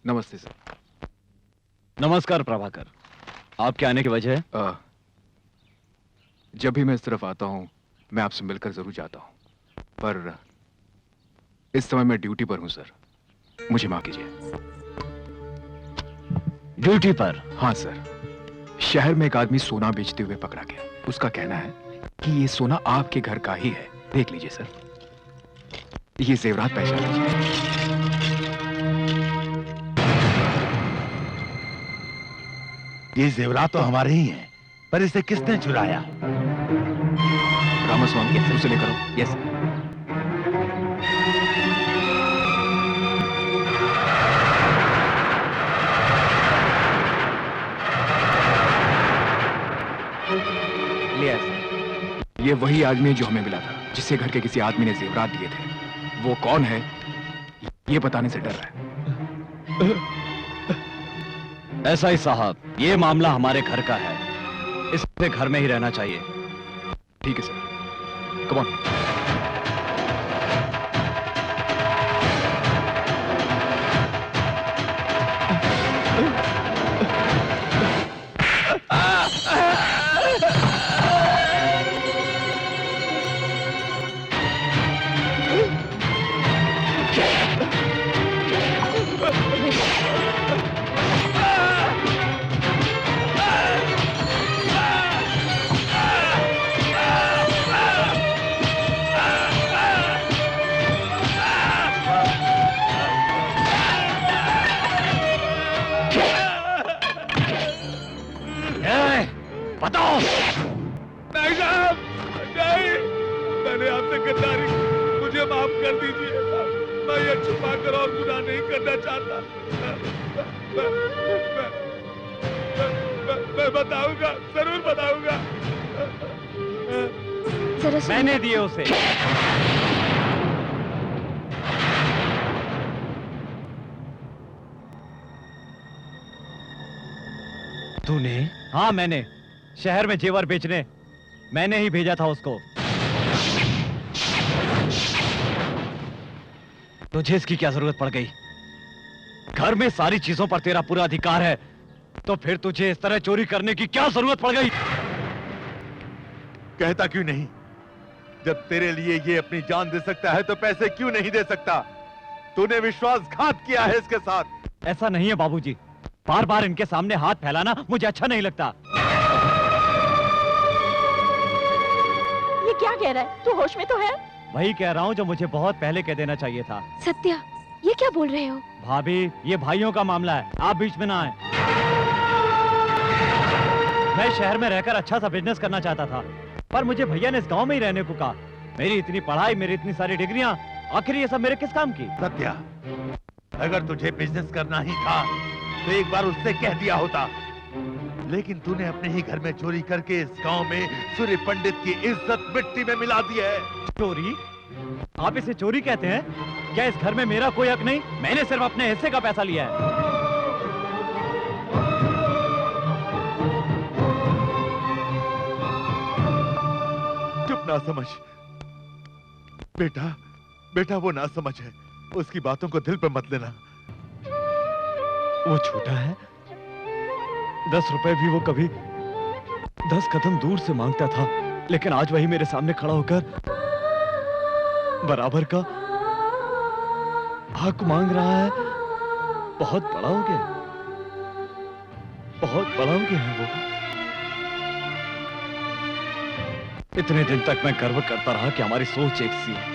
नमस्ते सर। नमस्कार प्रभाकर, आपके आने की वजह है? जब भी मैं इस तरफ आता हूं मैं आपसे मिलकर जरूर जाता हूं, पर इस समय मैं ड्यूटी पर हूं सर, मुझे माफ कीजिए। ड्यूटी पर? हाँ सर, शहर में एक आदमी सोना बेचते हुए पकड़ा गया। उसका कहना है कि ये सोना आपके घर का ही है। देख लीजिए सर, ये जेवरात पहचान लीजिए। ये जेवरात तो हमारे ही हैं, पर इसे किसने चुराया? रामास्वामी, उसे लेकर आओ। यस। लिया ऐसे? ये वही आदमी है जो हमें मिला था, जिससे घर के किसी आदमी ने जेवरात दिए थे। वो कौन है ये बताने से डर रहा है। ऐसा ही साहब, ये मामला हमारे घर का है, इसे घर में ही रहना चाहिए। ठीक है सर, कम ऑन। बताओ। नहीं साहब, नहीं, मैंने आपसे गद्दारी की, मुझे माफ कर दीजिए। मैं ये छुपा कर और गुनाह नहीं करना चाहता। मैं बताऊंगा, जरूर बताऊंगा। मैंने दिए उसे। तूने? हाँ मैंने, शहर में जेवर बेचने मैंने ही भेजा था उसको। तुझे इसकी क्या जरूरत पड़ गई? घर में सारी चीजों पर तेरा पूरा अधिकार है, तो फिर तुझे इस तरह चोरी करने की क्या जरूरत पड़ गई? कहता क्यों नहीं? जब तेरे लिए ये अपनी जान दे सकता है तो पैसे क्यों नहीं दे सकता? तूने विश्वासघात किया है इसके साथ। ऐसा नहीं है बाबूजी, बार बार इनके सामने हाथ फैलाना मुझे अच्छा नहीं लगता। ये क्या कह रहा है? तू होश में तो है? वही कह रहा हूँ जो मुझे बहुत पहले कह देना चाहिए था। सत्या, ये क्या बोल रहे हो? भाभी, ये भाइयों का मामला है, आप बीच में ना आए। मैं शहर में रहकर अच्छा सा बिजनेस करना चाहता था, पर मुझे भैया ने इस गांव में ही रहने को कहा। मेरी इतनी पढ़ाई, मेरी इतनी सारी डिग्रियां, आखिर ये सब मेरे किस काम की? सत्या, अगर तुझे बिजनेस करना ही था तो एक बार उससे कह दिया होता, लेकिन तूने अपने ही घर में चोरी करके इस गांव में सूर्य पंडित की इज्जत मिट्टी में मिला दी है। चोरी? आप इसे चोरी कहते हैं? क्या इस घर में मेरा कोई हक नहीं? मैंने सिर्फ अपने हिस्से का पैसा लिया है। चुप ना समझ बेटा, बेटा वो ना समझ है, उसकी बातों को दिल पे मत लेना। वो छोटा है, 10 रुपए भी वो कभी 10 कदम दूर से मांगता था, लेकिन आज वही मेरे सामने खड़ा होकर बराबर का हक मांग रहा है। बहुत बड़ा हो गया, बहुत बड़ा हो गया है वो। इतने दिन तक मैं गर्व करता रहा कि हमारी सोच एक सी है,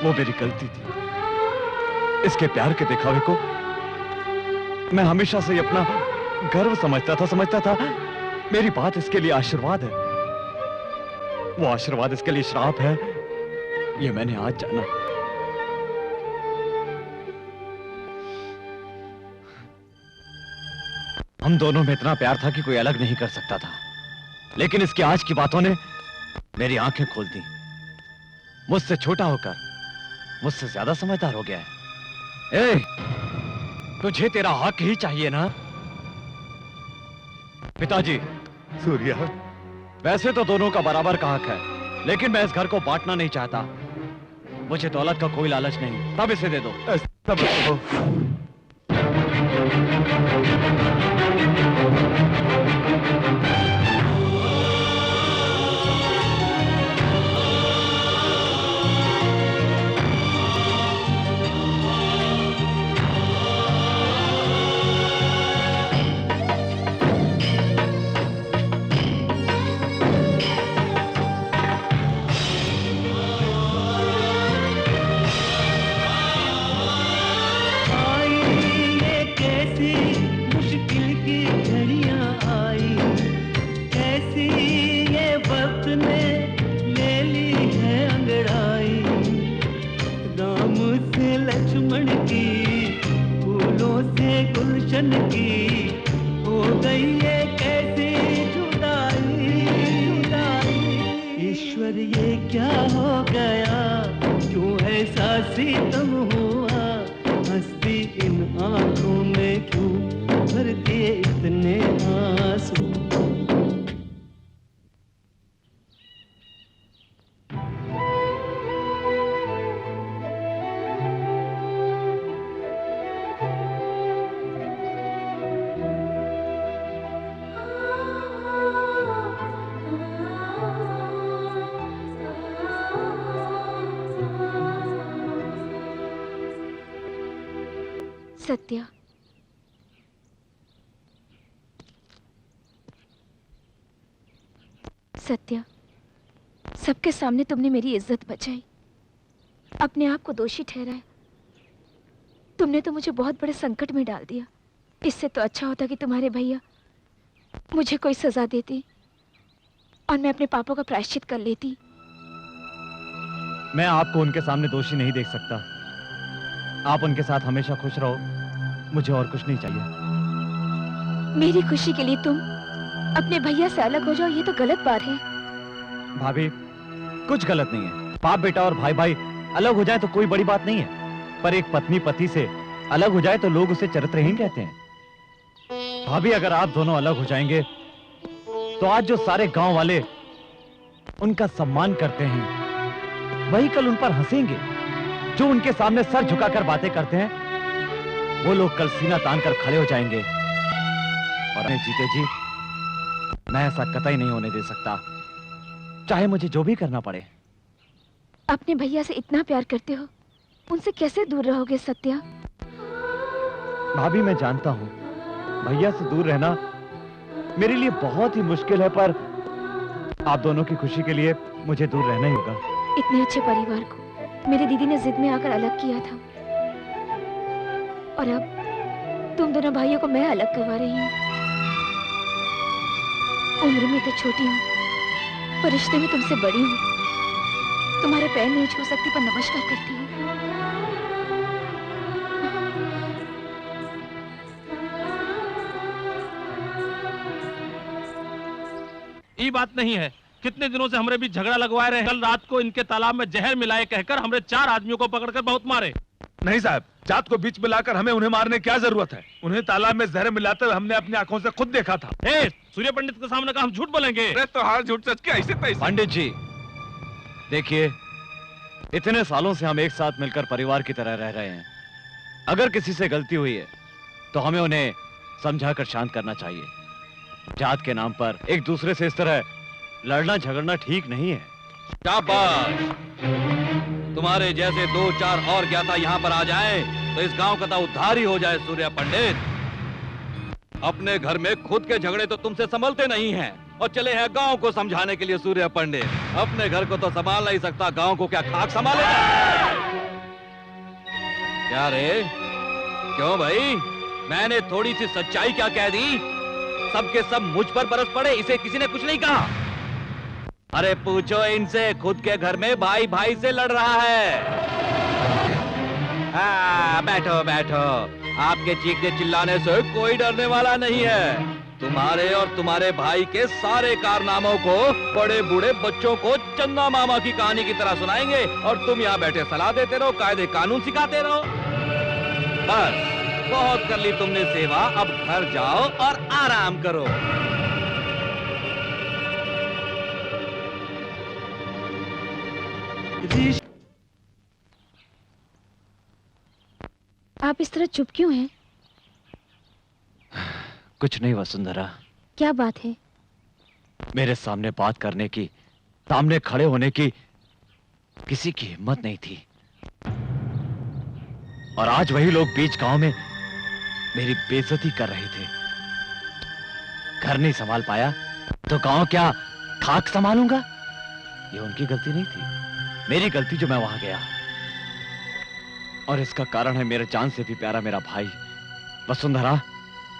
वो मेरी गलती थी। इसके प्यार के दिखावे को मैं हमेशा से अपना गर्व समझता था। मेरी बात इसके लिए आशीर्वाद है, वो आशीर्वाद इसके लिए श्राप है, ये मैंने आज जाना। हम दोनों में इतना प्यार था कि कोई अलग नहीं कर सकता था, लेकिन इसकी आज की बातों ने मेरी आंखें खोल दी। मुझसे छोटा होकर मुझसे ज्यादा समझदार हो गया है। ए, तुझे तेरा हक ही चाहिए ना? पिताजी। सूर्या, वैसे तो दोनों का बराबर का हक है, लेकिन मैं इस घर को बांटना नहीं चाहता। मुझे दौलत का कोई लालच नहीं, तब इसे दे दो। तब की हो गई है कैसी जुदाई, जुदाई। सीतम हुआ, हंसती इन आंखों में क्यों भर दिए इतने आंसू। सत्या, सत्या, सबके सामने तुमने मेरी इज्जत बचाई, अपने आप को दोषी ठहराया। तुमने तो मुझे बहुत बड़े संकट में डाल दिया। इससे तो अच्छा होता कि तुम्हारे भैया मुझे कोई सजा देती और मैं अपने पापों का प्रायश्चित कर लेती। मैं आपको उनके सामने दोषी नहीं देख सकता। आप उनके साथ हमेशा खुश रहो, मुझे और कुछ नहीं चाहिए। मेरी खुशी के लिए तुम अपने भैया से अलग हो जाओ, ये तो गलत बात है। भाभी, कुछ गलत नहीं है। बाप बेटा और भाई भाई अलग हो जाए तो कोई बड़ी बात नहीं है, पर एक पत्नी पति से अलग हो जाए तो लोग उसे चरित्रहीन कहते हैं। भाभी, अगर आप दोनों अलग हो जाएंगे तो आज जो सारे गांव वाले उनका सम्मान करते हैं, वही कल उन पर हंसेंगे। जो उनके सामने सर झुकाकर बातें करते हैं, वो लोग कल सीना तान कर खड़े हो जाएंगे। और मैं जीते जी मैं ऐसा कतई नहीं होने दे सकता, चाहे मुझे जो भी करना पड़े। अपने भैया से इतना प्यार करते हो, उनसे कैसे दूर रहोगे सत्या? भाभी, मैं जानता हूँ भैया से दूर रहना मेरे लिए बहुत ही मुश्किल है, पर आप दोनों की खुशी के लिए मुझे दूर रहना ही होगा। इतने अच्छे परिवार को मेरी दीदी ने जिद में आकर अलग किया था, और अब तुम दोनों भाइयों को मैं अलग करवा रही हूँ। उम्र में तो छोटी हूँ, पर रिश्ते में तुमसे बड़ी हूँ। तुम्हारे पैर नहीं छू सकती, पर नमस्कार करती हूँ। ये बात नहीं है, कितने दिनों से हमरे बीच झगड़ा लगवाए रहे। कल रात को इनके तालाब में जहर मिलाए कहकर हमरे 4 आदमियों को पकड़कर बहुत मारे। नहीं साहब, जात को बीच में लाकर हमें उन्हें मारने की क्या जरूरत है? उन्हें तालाब में जहर मिलाते हुए हमने अपनी आंखों से खुद देखा था। सूर्य पंडित के सामने का हम झूठ बोलेंगे? अरे तो हार झूठ सच के ऐसे तैसे। पंडित जी, देखिए, इतने सालों से हम एक साथ मिलकर परिवार की तरह रह रहे हैं। अगर किसी से गलती हुई है तो हमें उन्हें समझाकर शांत करना चाहिए। जात के नाम पर एक दूसरे से इस तरह लड़ना झगड़ना ठीक नहीं है। शाबाश! तुम्हारे जैसे 2-4 और ज्ञाता यहाँ पर आ जाएं, तो इस गांव का तो उद्धार ही हो जाए। सूर्य पंडित, अपने घर में खुद के झगड़े तो तुमसे संभलते नहीं हैं, और चले हैं गांव को समझाने के लिए। सूर्य पंडित अपने घर को तो संभाल नहीं सकता, गांव को क्या खाक संभालेगा? क्या रे, क्यों भाई? मैंने थोड़ी सी सच्चाई क्या कह दी? सबके सब मुझ पर बरस पड़े, इसे किसी ने कुछ नहीं कहा। अरे पूछो इनसे, खुद के घर में भाई भाई से लड़ रहा है। बैठो बैठो, आपके चीखने चिल्लाने से कोई डरने वाला नहीं है। तुम्हारे और तुम्हारे भाई के सारे कारनामों को बड़े बूढ़े बच्चों को चंदा मामा की कहानी की तरह सुनाएंगे, और तुम यहाँ बैठे सलाह देते रहो, कायदे कानून सिखाते रहो। बस, बहुत कर ली तुमने सेवा, अब घर जाओ और आराम करो। आप इस तरह चुप क्यों हैं? कुछ नहीं वसुंधरा। क्या बात है? मेरे सामने बात करने की, सामने खड़े होने की किसी की हिम्मत नहीं थी, और आज वही लोग बीच गांव में मेरी बेइज्जती कर रहे थे। घर नहीं संभाल पाया तो गांव क्या खाक संभालूंगा? ये उनकी गलती नहीं थी, मेरी गलती जो मैं वहां गया। और इसका कारण है मेरे जान से भी प्यारा मेरा भाई। वसुंधरा,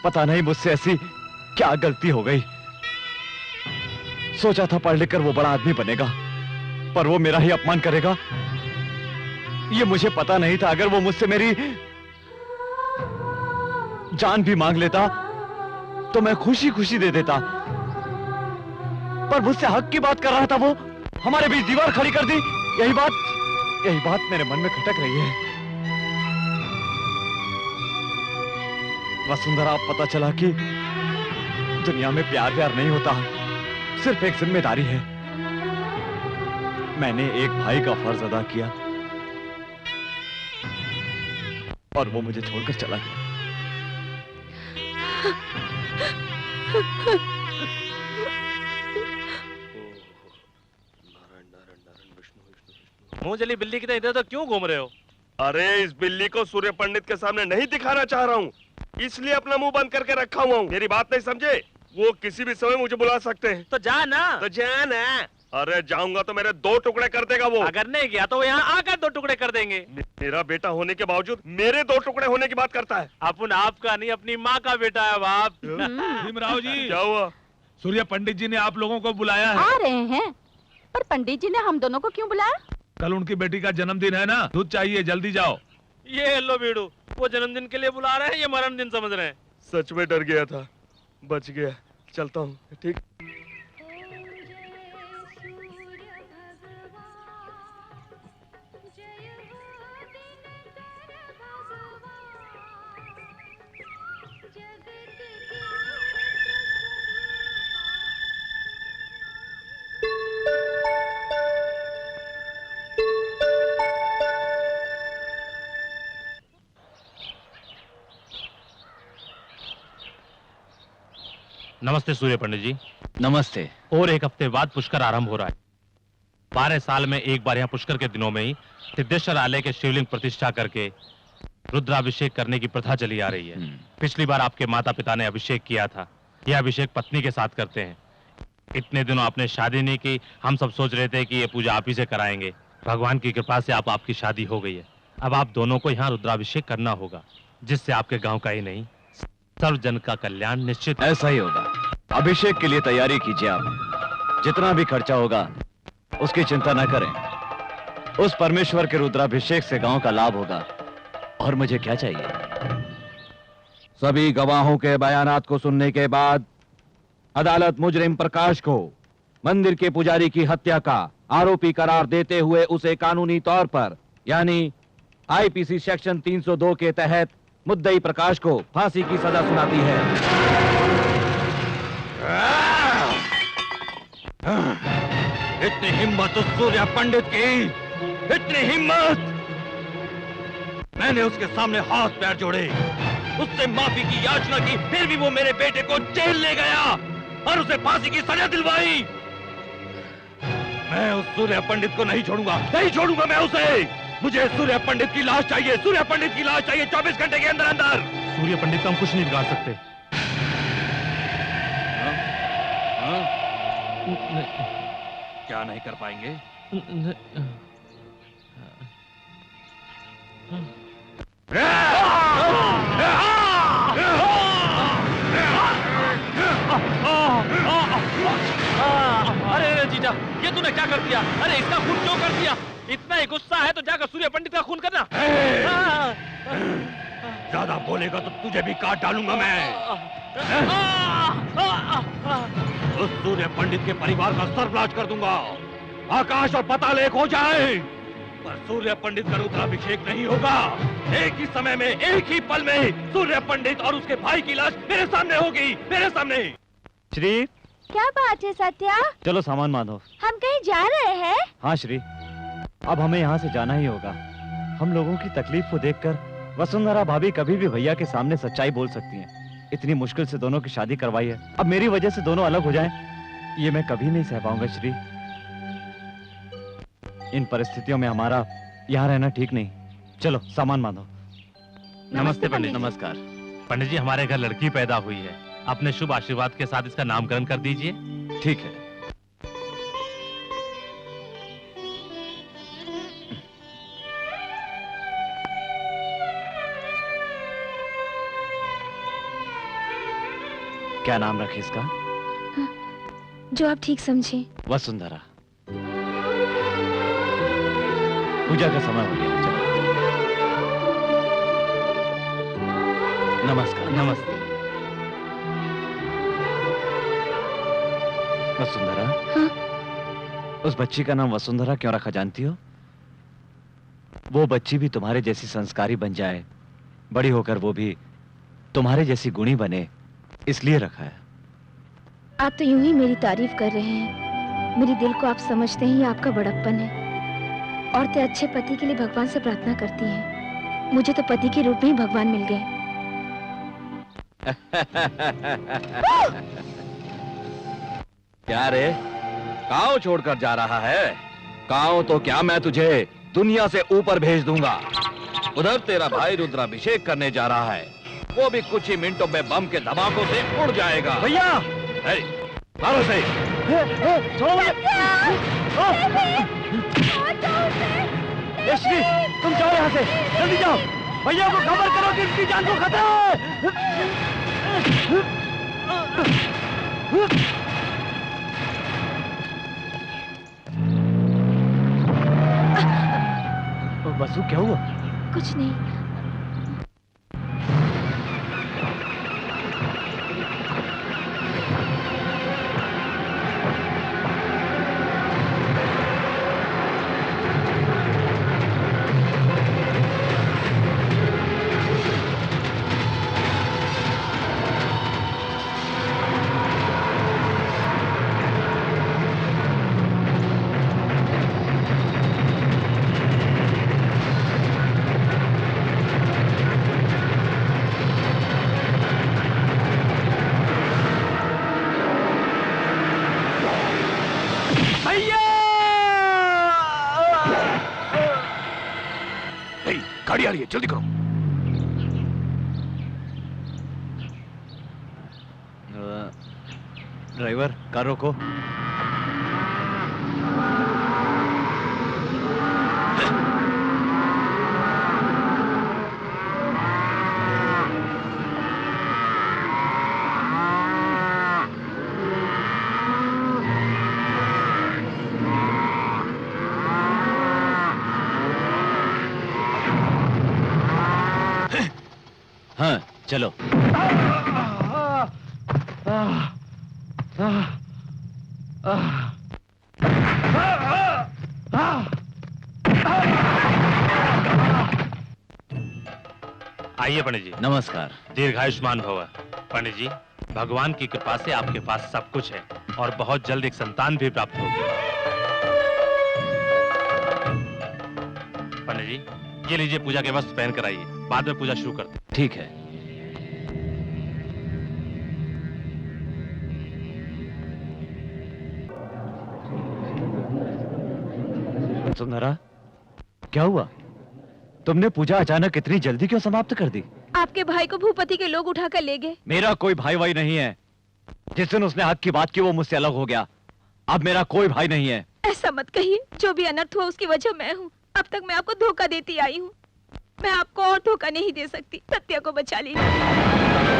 पता नहीं मुझसे ऐसी क्या गलती हो गई। सोचा था पढ़ लिखकर वो बड़ा आदमी बनेगा, पर वो मेरा ही अपमान करेगा। ये मुझे पता नहीं था। अगर वो मुझसे मेरी जान भी मांग लेता तो मैं खुशी खुशी दे देता, पर मुझसे हक की बात कर रहा था वो। हमारे बीच दीवार खड़ी कर दी। यही बात यही बात मेरे मन में खटक रही है। वसुंधरा, अब पता चला कि दुनिया में प्यार प्यार नहीं होता, सिर्फ एक जिम्मेदारी है। मैंने एक भाई का फर्ज अदा किया और वो मुझे छोड़कर चला गया। मुंह जली बिल्ली की तरह इधर तो क्यों घूम रहे हो? अरे इस बिल्ली को सूर्य पंडित के सामने नहीं दिखाना चाह रहा हूँ, इसलिए अपना मुंह बंद करके रखा हुआ हूँ। मेरी बात नहीं समझे? वो किसी भी समय मुझे बुला सकते हैं। तो जा ना। तो जा ना। अरे जाऊंगा तो मेरे 2 टुकड़े कर देगा वो। अगर नहीं गया तो वो यहाँ आकर 2 टुकड़े कर देंगे। मेरा बेटा होने के बावजूद मेरे 2 टुकड़े होने की बात करता है। अपन आपका नहीं, अपनी माँ का बेटा है बाप। भीमराव जी, क्या हुआ? सूर्य पंडित जी ने आप लोगों को बुलाया है। आ रहे हैं, पर पंडित जी ने हम दोनों को क्यों बुलाया? कल उनकी बेटी का जन्मदिन है ना, दूध चाहिए, जल्दी जाओ। ये लो बीड़ू, वो जन्मदिन के लिए बुला रहे हैं, ये मरण दिन समझ रहे हैं। सच में डर गया था, बच गया। चलता हूँ। ठीक। नमस्ते सूर्य पंडित जी। नमस्ते। और एक हफ्ते बाद पुष्कर आरंभ हो रहा है। 12 साल में एक बार यहाँ पुष्कर के दिनों में ही सिद्धेश्वर आलय के शिवलिंग प्रतिष्ठा करके रुद्राभिषेक करने की प्रथा चली आ रही है। पिछली बार आपके माता पिता ने अभिषेक किया था, यह अभिषेक पत्नी के साथ करते हैं। इतने दिनों आपने शादी नहीं की, हम सब सोच रहे थे कि ये पूजा आप ही से कराएंगे। भगवान की कृपा से आपकी शादी हो गई है। अब आप दोनों को यहाँ रुद्राभिषेक करना होगा, जिससे आपके गाँव का ही नहीं सर्व जन का कल्याण निश्चित। ऐसा ही होगा। अभिषेक के लिए तैयारी कीजिए आप। जितना भी खर्चा होगा उसकी चिंता न करें। उस परमेश्वर के रुद्राभिषेक से गांव का लाभ होगा। और मुझे क्या चाहिए? सभी गवाहों के बयानात को सुनने के बाद अदालत मुजरिम प्रकाश को मंदिर के पुजारी की हत्या का आरोपी करार देते हुए उसे कानूनी तौर पर यानी आईपीसी सेक्शन 302 के तहत मुद्दई प्रकाश को फांसी की सजा सुनाती है। इतनी हिम्मत उस सूर्य पंडित की, इतनी हिम्मत! मैंने उसके सामने हाथ पैर जोड़े, उससे माफी की याचना की, फिर भी वो मेरे बेटे को जेल ले गया और उसे फांसी की सजा दिलवाई। मैं उस सूर्य पंडित को नहीं छोड़ूंगा, नहीं छोड़ूंगा मैं उसे। मुझे सूर्य पंडित की लाश चाहिए, सूर्य पंडित की लाश चाहिए 24 घंटे के अंदर अंदर। सूर्य पंडित का हम कुछ नहीं बिगाड़ सकते। क्या नहीं कर पाएंगे? अरे जीजा, ये तूने क्या कर दिया? अरे इसका खून क्यों कर दिया? इतना ही गुस्सा है तो जाकर सूर्य पंडित का खून करना। ज्यादा बोलेगा तो तुझे भी काट डालूंगा मैं। उस सूर्य पंडित के परिवार का सर्वनाश कर दूंगा। आकाश और पाताल एक हो जाए, पर सूर्य पंडित का रुद्राभिषेक नहीं होगा। एक ही समय में, एक ही पल में सूर्य पंडित और उसके भाई की लाश मेरे सामने होगी, मेरे सामने। श्री, क्या बात है सत्या? चलो सामान बांधो। हम कहीं जा रहे हैं? हाँ श्री, अब हमें यहाँ से जाना ही होगा। हम लोगों की तकलीफ को देखकर वसुंधरा भाभी कभी भी भैया के सामने सच्चाई बोल सकती हैं। इतनी मुश्किल से दोनों की शादी करवाई है, अब मेरी वजह से दोनों अलग हो जाएं, ये मैं कभी नहीं सह पाऊंगा श्री। इन परिस्थितियों में हमारा यहाँ रहना ठीक नहीं। चलो सामान बांधो। नमस्ते पंडित। नमस्कार पंडित जी, हमारे घर लड़की पैदा हुई है, अपने शुभ आशीर्वाद के साथ इसका नामकरण कर दीजिए। ठीक है। क्या नाम रखे इसका? जो आप ठीक समझे। वसुंधरा। पूजा का समय हो गया, चलो। नमस्कार। नमस्ते। वसुंधरा। हाँ? उस बच्ची का नाम वसुंधरा क्यों रखा जानती हो? वो बच्ची भी तुम्हारे जैसी संस्कारी बन जाए, बड़ी होकर वो भी तुम्हारे जैसी गुणी बने, इसलिए रखा है। आप तो यूं ही मेरी तारीफ कर रहे हैं। मेरे दिल को आप समझते हैं, ये आपका बड़प्पन है। औरतें अच्छे पति के लिए भगवान से प्रार्थना करती हैं। मुझे तो पति के रूप में ही भगवान मिल गए। क्या रे, गांव छोड़कर जा रहा है? गांव तो क्या, मैं तुझे दुनिया से ऊपर भेज दूंगा। उधर तेरा भाई रुद्राभिषेक करने जा रहा है, वो भी कुछ ही मिनटों में बम के धमाकों से उड़ जाएगा। भैया मारो से। यश्वी, तुम जाओ यहाँ से, जल्दी जाओ। भैया को खबर करो कि इसकी जान को खतरा है। बसु, क्या हुआ? कुछ नहीं। गाड़ी आ रही है, जल्दी करो। ड्राइवर, कार रोको। हाँ, चलो। आइए पंडित जी। नमस्कार। दीर्घायुष्मान भव। पंडित जी, भगवान की कृपा से आपके पास सब कुछ है और बहुत जल्द एक संतान भी प्राप्त होगी। पंडित जी, ये लीजिए, पूजा के वस्त्र पहन कर आइए, बाद में पूजा शुरू करते हैं। ठीक है। सुंदरा, क्या हुआ? तुमने पूजा अचानक इतनी जल्दी क्यों समाप्त कर दी? आपके भाई को भूपति के लोग उठाकर ले गए। मेरा कोई भाई वाई नहीं है। जिस दिन उसने हक की बात की वो मुझसे अलग हो गया। अब मेरा कोई भाई नहीं है। ऐसा मत कहिए, जो भी अनर्थ हुआ उसकी वजह मैं हूँ। अब तक मैं आपको धोखा देती आई हूँ। मैं आपको और धोखा नहीं दे सकती। सत्या को बचा लीजिए।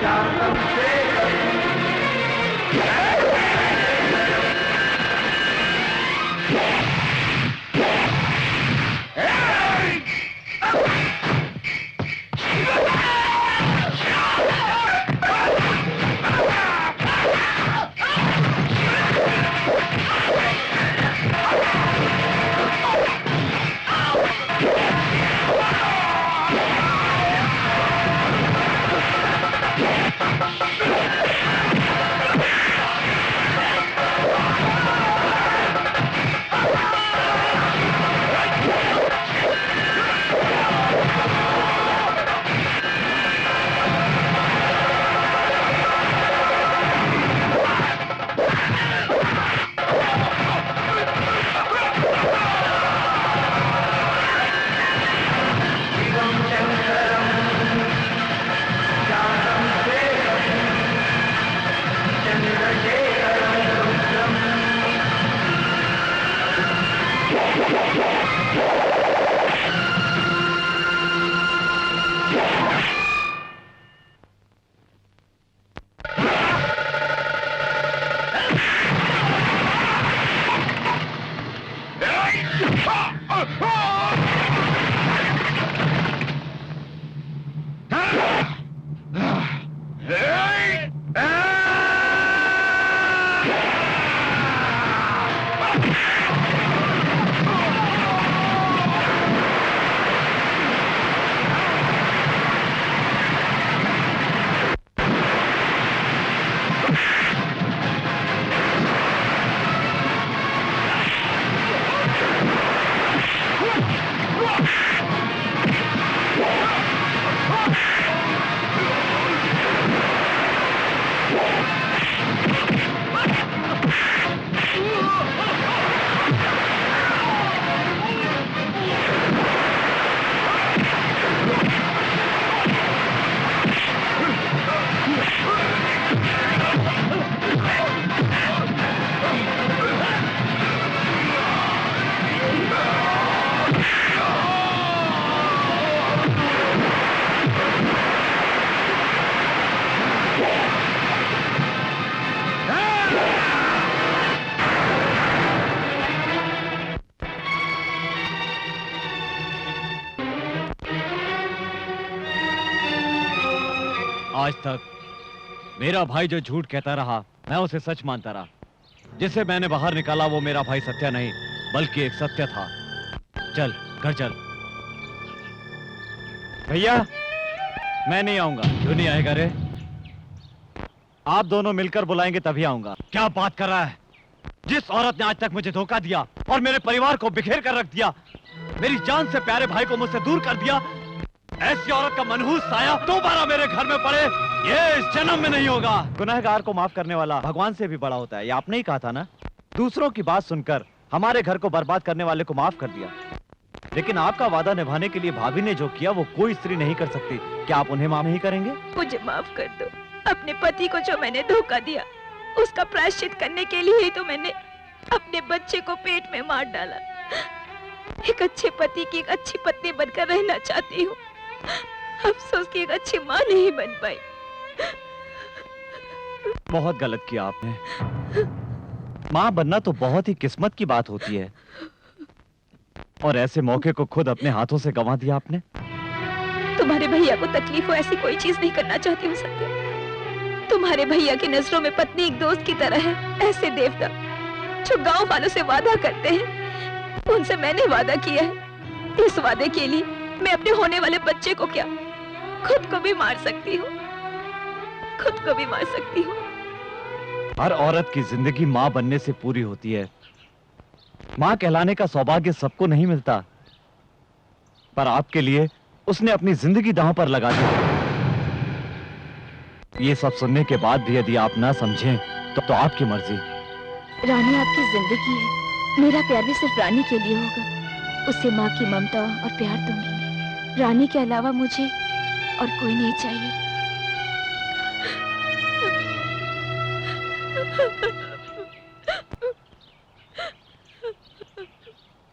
शांतम आज तक मेरा भाई जो झूठ कहता रहा मैं उसे सच मानता रहा। जिसे मैंने बाहर निकाला वो मेरा भाई सत्या नहीं बल्कि एक सत्य था। चल घर चल। भैया मैं नहीं आऊंगा। क्यों नहीं आएगा रे? आप दोनों मिलकर बुलाएंगे तभी आऊंगा। क्या बात कर रहा है? जिस औरत ने आज तक मुझे धोखा दिया और मेरे परिवार को बिखेर कर रख दिया, मेरी जान से प्यारे भाई को मुझसे दूर कर दिया, ऐसी औरत का मनहूस साया दोबारा मेरे घर में पड़े ये इस जन्म में नहीं होगा। गुनहगार को माफ करने वाला भगवान से भी बड़ा होता है, ये आपने ही कहा था ना। दूसरों की बात सुनकर हमारे घर को बर्बाद करने वाले को माफ कर दिया, लेकिन आपका वादा निभाने के लिए भाभी ने जो किया वो कोई स्त्री नहीं कर सकती। क्या आप उन्हें माफ नहीं करेंगे? मुझे माफ कर दो। अपने पति को जो मैंने धोखा दिया उसका प्रायश्चित करने के लिए ही तो मैंने अपने बच्चे को पेट में मार डाला। एक अच्छे पति की एक अच्छी पत्नी बनकर रहना चाहती हूँ, अफसोस की एक अच्छी माँ नहीं बन पाई। बहुत गलत किया आपने। माँ बनना तो बहुत ही किस्मत की बात होती है और ऐसे मौके को खुद अपने हाथों से गंवा दिया आपने। तुम्हारे भैया को तकलीफ हो ऐसी कोई चीज नहीं करना चाहती हूँ सत्या। तुम्हारे भैया की नजरों में पत्नी एक दोस्त की तरह है। ऐसे देवता जो गांव वालों से वादा करते हैं, उनसे मैंने वादा किया है। इस वादे के लिए मैं अपने होने वाले बच्चे को क्या खुद को भी मार सकती हूँ, खुद को भी मार सकती हूँ। हर औरत की जिंदगी माँ बनने से पूरी होती है। माँ कहलाने का सौभाग्य सबको नहीं मिलता, पर आपके लिए उसने अपनी जिंदगी दांव पर लगा दी। ये सब सुनने के बाद भी यदि आप ना समझें तो आपकी मर्जी। रानी आपकी जिंदगी है, मेरा प्यार भी सिर्फ रानी के लिए होगा। उसे माँ की ममता और प्यार दूंगी। रानी के अलावा मुझे और कोई नहीं चाहिए।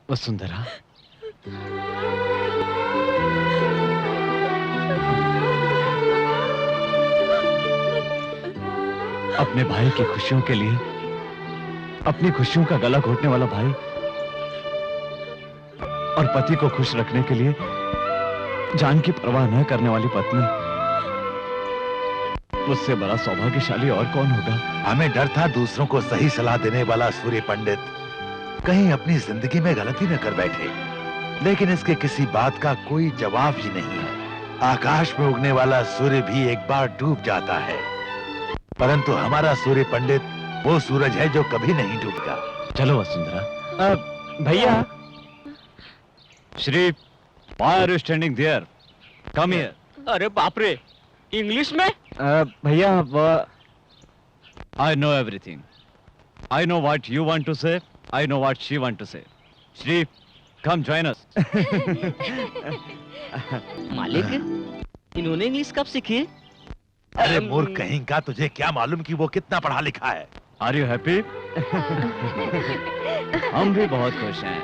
वसुंधरा, अपने भाई की खुशियों के लिए अपनी खुशियों का गला घोटने वाला भाई और पति को खुश रखने के लिए जान की परवाह न करने वाली पत्नी, उससे बड़ा सौभाग्यशाली और कौन होगा? हमें डर था दूसरों को सही सलाह देने वाला सूर्य पंडित कहीं अपनी जिंदगी में गलती न कर बैठे, लेकिन इसके किसी बात का कोई जवाब ही नहीं है। आकाश में उगने वाला सूर्य भी एक बार डूब जाता है, परंतु हमारा सूर्य पंडित वो सूरज है जो कभी नहीं डूबेगा। चलो वसुंधरा। भैया, Shri, why are you standing there? Come here. अरे बाप रे, इंग्लिश में? भैया, I know everything. I know what you want to say. I know what she want to say. Shri, come join us. मालिक, इन्होंने इंग्लिश कब सीखी? अरे मूर्ख कहीं का, तुझे क्या मालूम कि वो कितना पढ़ा लिखा है? Are you happy? हम भी बहुत खुश हैं।